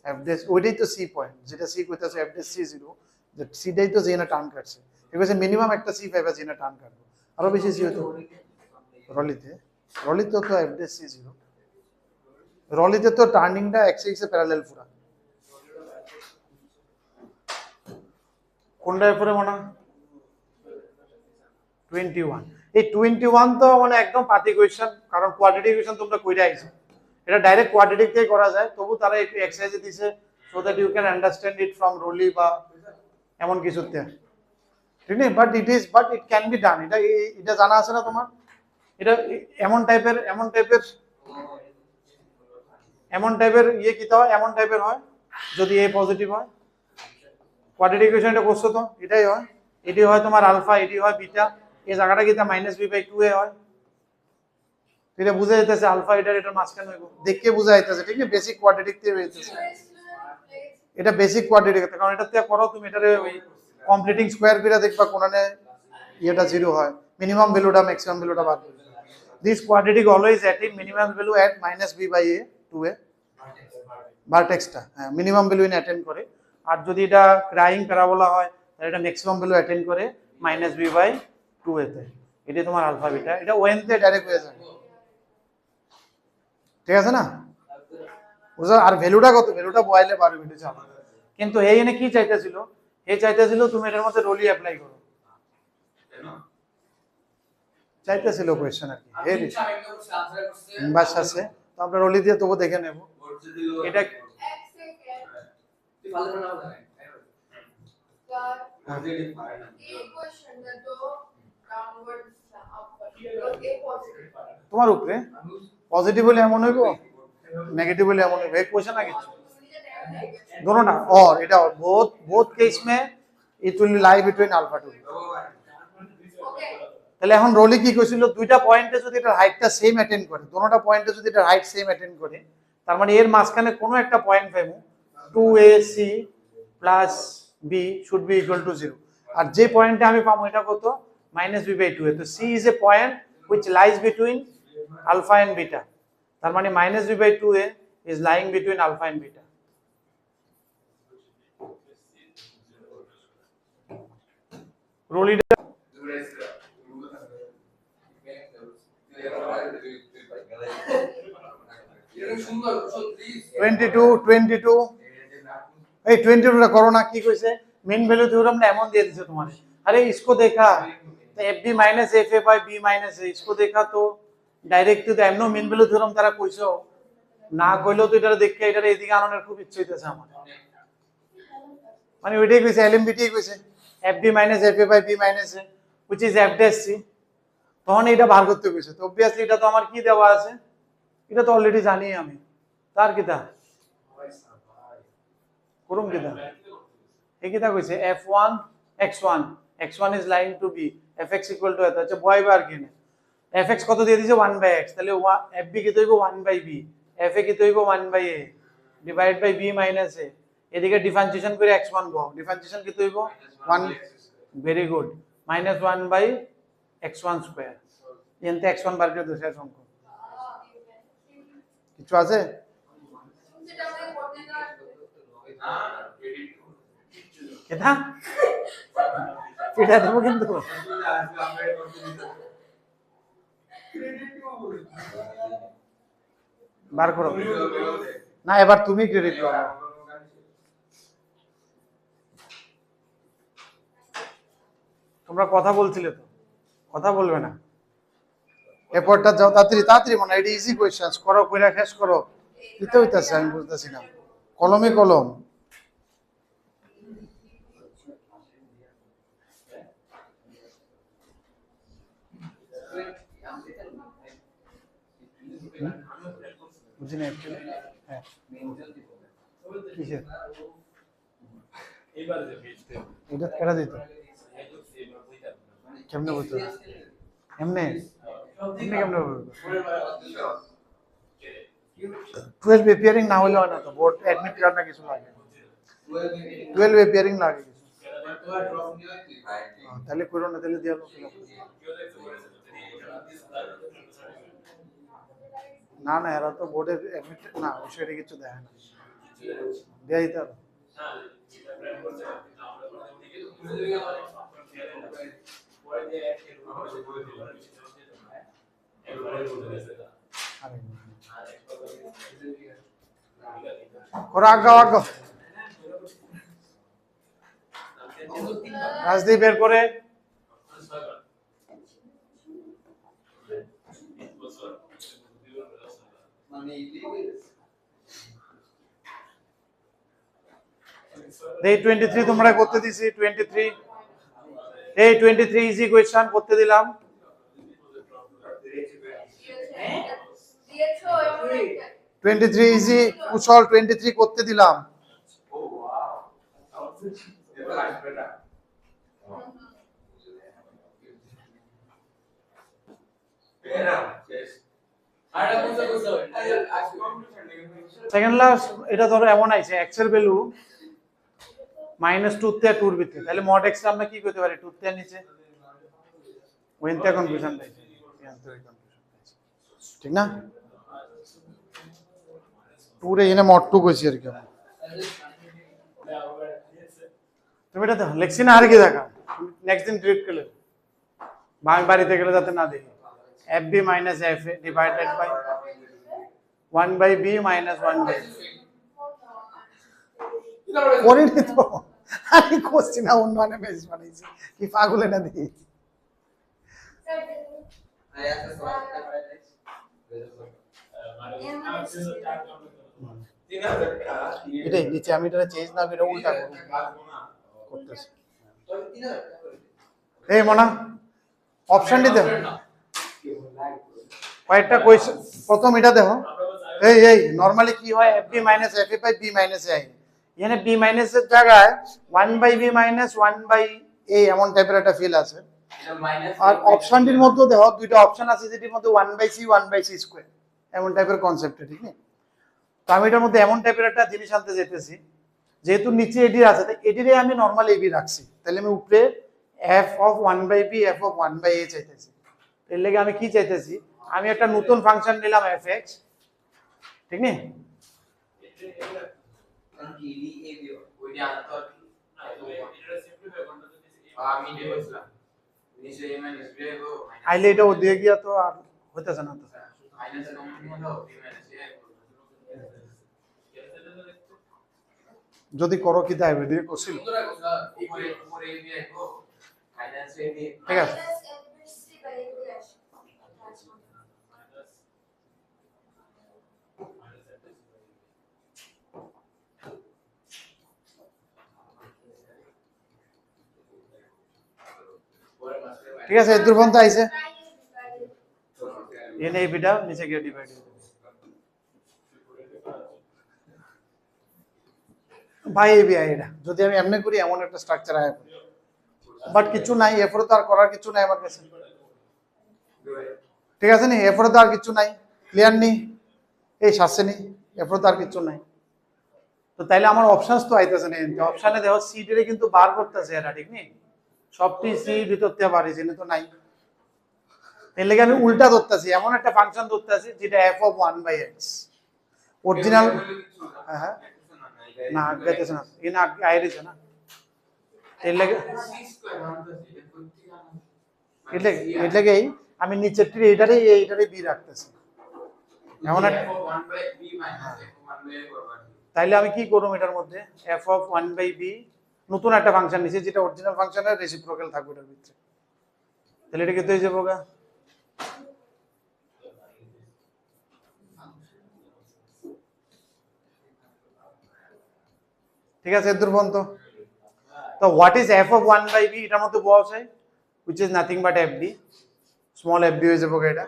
এফ ড্যাশ ওইটাই তো সি পয়েন্ট যেটা সি কইতাছে এফ ড্যাশ সি 0 যে সিটাই তো জেনা টান কাটছে ঠিক আছে মিনিমাম একটা সি পাইবা জেনা টান কাটবো আরো বেশি সি হতো রলিতে তো এফ ড্যাশ সি 0 রলিতে তো টার্নিংটা এক্স এক্স এর প্যারালাল পুরা কোনটা পরে মনে 21 এই 21 তো মানে একদম পাতি কোশ্চেন কারণ কোয়াড্রেটিক ইকুয়েশন তোমরা কইরা আইছো এটা ডাইরেক্ট কোয়াড্রেটিক থেকে করা যায় তবু তারা একটু এক্সারসাইজ দিছে so that you can understand it from Rolle বা এমন কিছুতে ঠিক না but it can be done এটা জানা আছে না তোমার এটা এমন টাইপের ইয়ে কিতা হয় এমন টাইপের হয় যদি এ পজিটিভ হয় কোয়াড্রেটিক ইকুয়েশন এটা করছো তো এটাই হয় এটি হয় তোমার আলফা এটি হয় বিটা এই জায়গাটা কিতা -b/2a হয় এটা বুঝা যাইতেছে আলফা এটার মাঝখানে হইব দেখে বুঝা যাইতেছে ঠিক আছে বেসিক কোয়াড্রেটিক থেকে হইতেছে এটা বেসিক কোয়াড্রেটিক কারণ এটাতে করো তুমি এটারে ওই কমপ্লিটিং স্কয়ার করে দেখবা কোনানে এটা 0 হয় মিনিমাম ভ্যালুটা ম্যাক্সিমাম ভ্যালুটা বার করবে this quadratic always attaining minimum value at -b/a 2a ভার্টেক্সটা হ্যাঁ মিনিমাম ভ্যালু ইন অ্যাটেন্ড করে আর যদি এটা ক্রাইং প্যারাবোলা হয় তাহলে এটা ম্যাক্সিমাম ভ্যালু অ্যাটেন্ড করে -b/2a তে এটা তোমার আলফা বিটা এটা ওএন তে ডাইরেক্ট হয়ে যায় ঠিক আছে না বুঝা আর ভ্যালুটা কত ভ্যালুটা বয়াইলে পারবে এটা জানো কিন্তু এই এনে কি চাইতেছিল তুমি এর মধ্যে রোলি অ্যাপ্লাই করো চাইতেছিল কোশ্চেন আর কি এই বাস আছে তো আমরা রোলি দিয়ে তবু দেখে নেব এটা তোমার উপরে पॉजिटिव হলে এমন হইব नेगेटिव হলে এমন হইব এক কোশ্চেন না কিছু दोनों ना और এটা both কেস में it will lie between alpha 2 তাহলে এখন রোলি কি কইছিল দুইটা পয়েন্টে যদি এটা হাইটটা সেম অ্যাটেন্ড করে দুটোটা পয়েন্টে যদি এটা হাইট সেম অ্যাটেন্ড করে তার মানে এর মাঝখানে কোনো একটা পয়েন্ট পাবো 2ac plus b should be equal to 0 আর যে পয়েন্টে আমি পাবো এটা কত -b/2a তো c is a point which lies between alpha and beta তার মানে -b/2a is lying between alpha and beta রোলি 22 এই 22 টা করো না কি কইছে মেন ভ্যালু থিওরাম না এমন দিয়ে দিছে তোমারে अरे इसको देखा तो fb - fa by b - a इसको देखा तो ডাইরেক্ট তো এমনো মেন ভ্যালু থিওরাম তারা কইছো না কইলো তো এটা দেখে এটা এদিকে আনানোর খুব ইচ্ছা হইতেছে আমার মানে ওইটাই কইছে এলএমবিটি কইছে fb - fa by b - a which is f dash c তখন এটা বার করতে কইছে তো obviously এটা তো আমার কি দেওয়া আছে এটা তো অলরেডি জানি আমি তার কিটা করুম কিটা এই কিটা কইছে f1 x1 is lying to b fx equal to আচ্ছা বয় বার কি না fx কত দিয়ে দিছে 1/x তাহলে fb কি তো হইব 1/b fa কি তো হইব 1/a divide by b - a এদিকে ডিফারেন্সিয়েশন করে x1 পাও ডিফারেন্সিয়েশন কি তো হইব 1 ভেরি গুড -1/x1 স্কয়ার এনতে x1 বার করে দোষের সংখ্যা কিছু আছে এটা পিঠা দেবো কিন্তু বার করো না, এবার তুমি ক্রেডিট করো। তোমরা কথা বলছিলে তো, কথা বলবে না। এরপরটা যাও তাড়াতাড়ি তাড়াতাড়ি, মানে এটা ইজি কোয়েশ্চেন করো, কইরা শেষ করো। দিতে হইতাছে, আমি বুঝতেছি না, কলমে কলম। বুঝি না হ্যাঁ কিসের এটা কেটে দিত কেমনে বলতো এমনে এমনি কেমনে বলতো 12 এপিয়ারিং না হলে হয় না তো, বোর্ড অ্যাডমিট কার্ড না কিছু লাগে, 12 এপিয়ারিং লাগে কিছু। তাহলে করো না, তাহলে দিয়ে না না, এরা তো বোর্ডের অ্যাডমিট না, বিষয়টা কিছু দেখে না, দিয়ে দিতে হবে। রাজদীপ বের করে এই 23 তোমরা করতে দিছি, 23 এই 23 ইজি কোয়েশ্চন করতে দিলাম। ইজি কুশল 23 করতে দিলাম। সেকেন্ড লাস্ট এটা ধরো এমন আছে x এর ভ্যালু -2 তে 2 এর ভিতরে, তাহলে mod x আমরা কি করতে পারি 2 তে নিচে, ওইটা কনফিউশন পাইছে, ঠিক না? 2 রে এনে mod 2 কইছি আর কি। তুমি এটা দেখো লেখছি না, আর কি দেখা নেক্সট দিন ডিলিট করলে বাড়িতে গেলে যাতে না দেখি। fb minus fa divided by 1 by b minus 1 by করিনি তো আমি করছি না, অন্য মানে বেশ বানাইছি কি পাগলে না দেখি। এটাই নিচে আমি এটা চেঞ্জ না করে উল্টা করতেছি। এই মনা অপশনটি দেখো, কয়েকটা কোয়েশ্চেন, প্রথম এটা দেখো, এই নরমালি কি হয় fb minus fa by b minus a, এখানে b minus এর জায়গায় 1 by b minus 1 by a এমন টাইপের একটা ফিল আছে। আর অপশনটির মধ্যে দেখো দুইটা অপশন আছে যেটির মধ্যে 1 by c 1 by c square এমন টাইপের কনসেপ্ট, ঠিক না? তো আমি এটার মধ্যে এমন টাইপের একটা জিনিস আনতে যেতেছি, যেহেতু নিচে এডি আছে তাই এডিরে আমি নরমাল এবি রাখছি, তাহলে আমি উপরে f of 1 by b f of 1 by a চাইতেছি। এর লাগি আমি কি চাইতেছি, আমি একটা নতুন ফাংশন নিলাম fx, ঠিক না? আইলে এটা ওদিকে গিয়া তো আর হইতেছে না তো, যদি করো কি দেবে দিয়ে করছিল, ঠিক আছে? ঠিক আছে, এর দূর পর্যন্ত আইছে, এনে এই বিটা নিচে গিয়ে ডিভাইড হবে ভাই এই বিআই। এটা যদি আমি এমনি করি এমন একটা স্ট্রাকচার আয়, বাট কিছু নাই, এরপরে তো আর করার কিছু নাই আমার কাছে, ঠিক আছে নি? এরপরে তো আর কিছু নাই, ক্লিয়ার নি? এই শাসছে নি, এরপরে তো আর কিছু নাই। তো তাইলে আমার অপশনস তো আইতেছে না, অপশনে দেখো সি ডি কিন্তু বার করতেছে এরা, ঠিক নি? সবটি সি ভিতর থেকে বার হইছে, তো নাই। এর লাগি আমি উল্টা ধরতেছি, এমন একটা ফাংশন ধরতেছি যেটা f of 1 by x original. হ্যাঁ না আগাইতেছে না, এই না আইরিছে না, এটাকে আমি নিচের টি এইটারে বি রাখতেছি এমন তাইলে আমি কি করব এটার মধ্যে f of 1/b নতুন একটা ফাংশন নিছি যেটা অরিজিনাল ফাংশনের রেসিপ্রোকাল থাকবে এটার ভিতরে তাহলে এটা কি হয়ে যাবে গা ঠিক আছে এর পর্যন্ত তো what is f of 1/b এটার মধ্যে বসাই which is nothing but fb small fb হয়ে যাবে এটা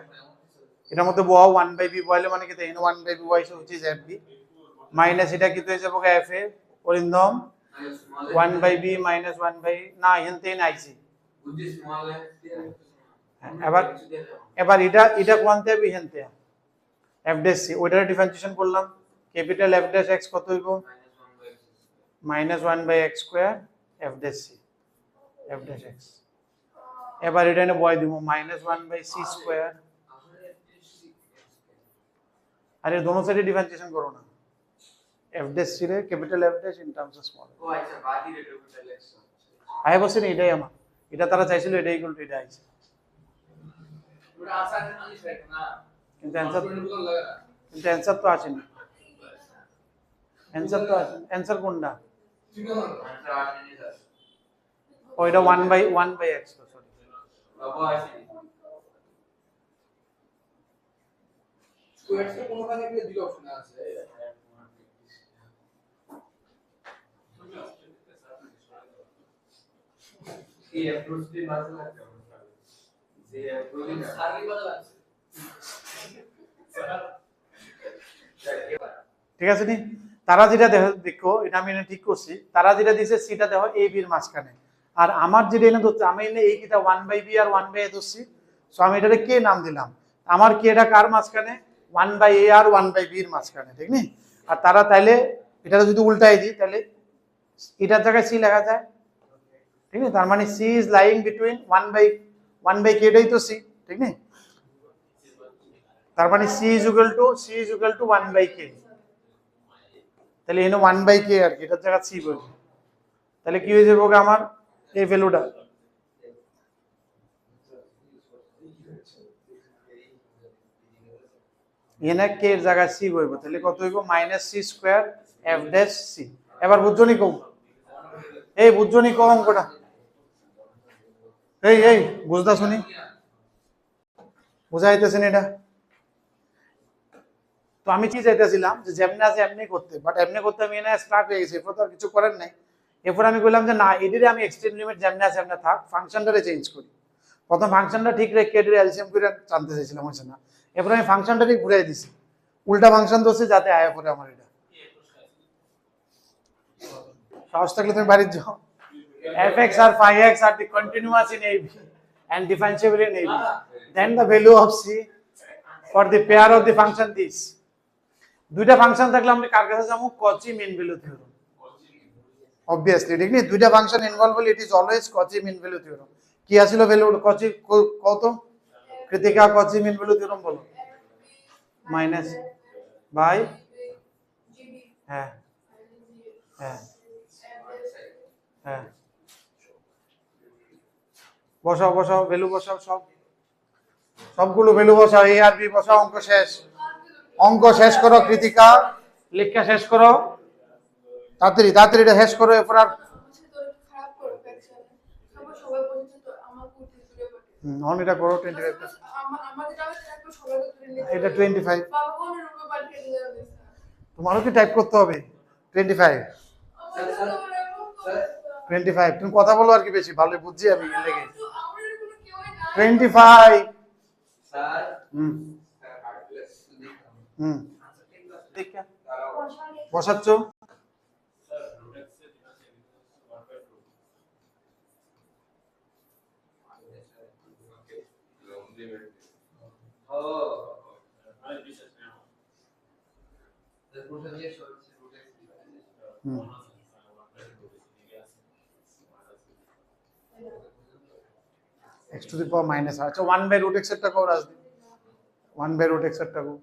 এটার মধ্যে বহাও 1/b বলে মানে কি তাই 1/b বসাই which is fb মাইনাস এটা কি হয়ে যাবে f a Arindam 1/b minus 1/, না এখানে আইছি এবার এবার এটা কোয়ান্তে হবে এখানে f dash c ওইটার ডিফারেন্সিয়েশন করলাম ক্যাপিটাল f dash x কত হইব minus 1/x square f dash c f dash x এবার এটা এনে বয় দিব minus 1/c square আরে দোনো সাইডে ডিফারেন্সিয়েশন করো না f dash c রে capital f dash in terms of small ও আচ্ছা বাকি রে ক্যাপিটাল x আই বলছি না এটাই আমার এটা তারা চাইছিল এটা ইকুয়াল টু এটা আইছে ওটা আসার আনিস রাইট না কিন্তু অ্যানসার তো আসে না অ্যানসার তো আসে অ্যানসার কোনটা ওইটা 1/x তো সরি বাবা আসে স্কয়ার এর কোন কাজে গিয়ে দুটো অপশন আছে এই অ্যাপ্রোচ দিয়ে মাঝে লাগবে যে অ্যাপ্রোচ সারি বলা লাগছে ঠিক আছে নি তারা যেটা দেখো এটা আমি এনে ঠিক করছি তারা যেটা দিয়েছে সিটা দেখো a b এর মাঝখানে আর আমার যেটা এনে ধরতে আমি এনে এই কিটা 1/b আর 1/a ধরছি সো আমি এটারে কে নাম দিলাম আমার কি এটা কার মাঝখানে 1/a আর 1/b এর মাঝখানে ঠিক নি আর তারা তাইলে এটা যদি উল্টাই দিই তাহলে এটার জায়গায় c লেখা যায় ঠিক না তার মানে c is lying between 1/k এটাই তো c ঠিক না তার মানে c is equal two 1/k তাহলে এনে 1/k আর কি এটার জায়গা c বলবো তাহলে কি হয়ে যাবে আমার এই ভ্যালুটা এনে k এর জায়গা c বলবো তাহলে কত হইব -c square f dash c এবার বুঝছনি কম এই বুঝছনি কম অঙ্কটা এই বুঝদা শুনি বুঝাইতেছেন এটা তো আমি কি চাইতেছিলাম যে যেমনি আছে এমনি করতে বাট এমনি করতে আমি এনে স্টার্ট হয়ে গেছি এরপর তো আর কিছু করার নাই এরপর আমি বললাম যে না এদিকে আমি এক্সট্রিম লিমিট যেমনি আছে এমনি থাক ফাংশনটারে চেঞ্জ করি প্রথম ফাংশনটা ঠিক রেখে এর এলসিএম করে জানতে চাইছিলাম হচ্ছে না এরপর আমি ফাংশনটাকে ঘুরাই দিছি উল্টা ফাংশন দোছে যাতে আয়া পড়ে আমার এটা সাহস থাকলে তুমি বাড়ি যাও fx or phi x are the continuous in AB and differentiable in AB then the value of c for the pair of the function this দুইটা ফাংশন থাকলে আমরা কার কাছে যাবো কচি মিন ভ্যালু থিওরেম obviously ঠিক নেই দুইটা ফাংশন ইনভলভ হলে ইট ইজ অলওয়েজ কচি মিন ভ্যালু থিওরেম কি আছিল ভ্যালু কচি কত কৃতিকা কচি মিন ভ্যালু থিওরেম বলো মাইনাস বাই হ্যাঁ হ্যাঁ হ্যাঁ বসাও ভ্যালু বসাও সবগুলো ভ্যালু বসাও a আর b বসাও অঙ্ক শেষ করো কৃতিকা লেখা শেষ করো তাড়াতাড়ি এটা শেষ করো এরপর আর অন এটা করো 25 এটা 25 তোমারও কি টাইপ করতে হবে 25 তুমি কথা বলো আর কি বেশি ভালো বুঝছি আমি লেগে 25 sir বসাচ্ছ x to the power minus আচ্ছা 1/√x এরটা কও রাজদীপ 1/√x এরটা কও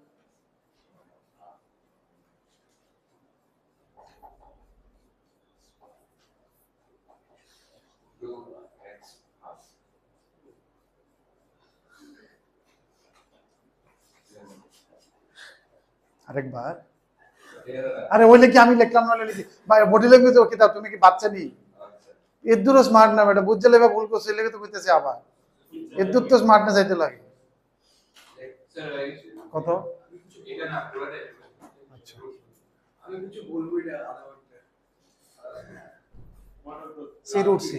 আরেকবার আরে ওইলে কি আমি লিখলাম না লিখি ভাই বডি ল্যাঙ্গুয়েজ ও কিতাব তুমি কি বাচ্চা নি এদুর স্মার্ট না বেটা বুঝলে বা ভুল করছে লেগে তো কইতেছে আবার এদুর তো স্মার্ট না যাইতে লাগে কত এটা না পুরোটা আচ্ছা আমি কিছু বলবো এটা আধা ঘন্টা c root c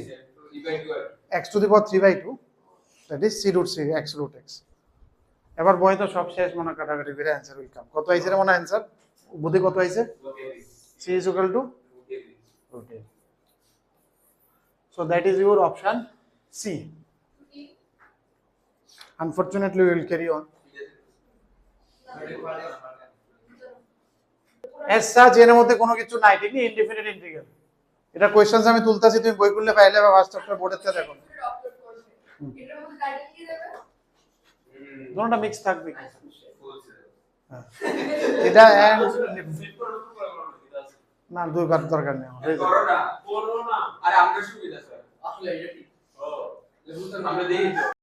x to the power 3/2 that is c root c x root x এবার বই তো সব শেষ মনে কাটাকাটি করে অ্যানসার উইল কাম কত আইছে রে মনে অ্যানসার বুদ্ধি কত আইছে c is equal to root a so that is your option c unfortunately we will carry on as such এর মধ্যে কোনো কিছু নাই ঠিক না ইনডিফিনিট ইন্টিগ্রাল এটা কোশ্চেনস আমি তুলতাছি তুমি বই খুললে পাইলে বা ফার্স্ট চ্যাপ্টার বোর্ডের তে দেখো এটার মধ্যে টাইটেল কি দেবে দুটোটা মিক্স থাকবে কি হ্যাঁ। এটা এন্ড না দুইবার দরকার নেই হয়ে যাবে। করোনা আরে আমরা সুবিধা স্যার আসলে এটা ঠিক ও আমরা দেখি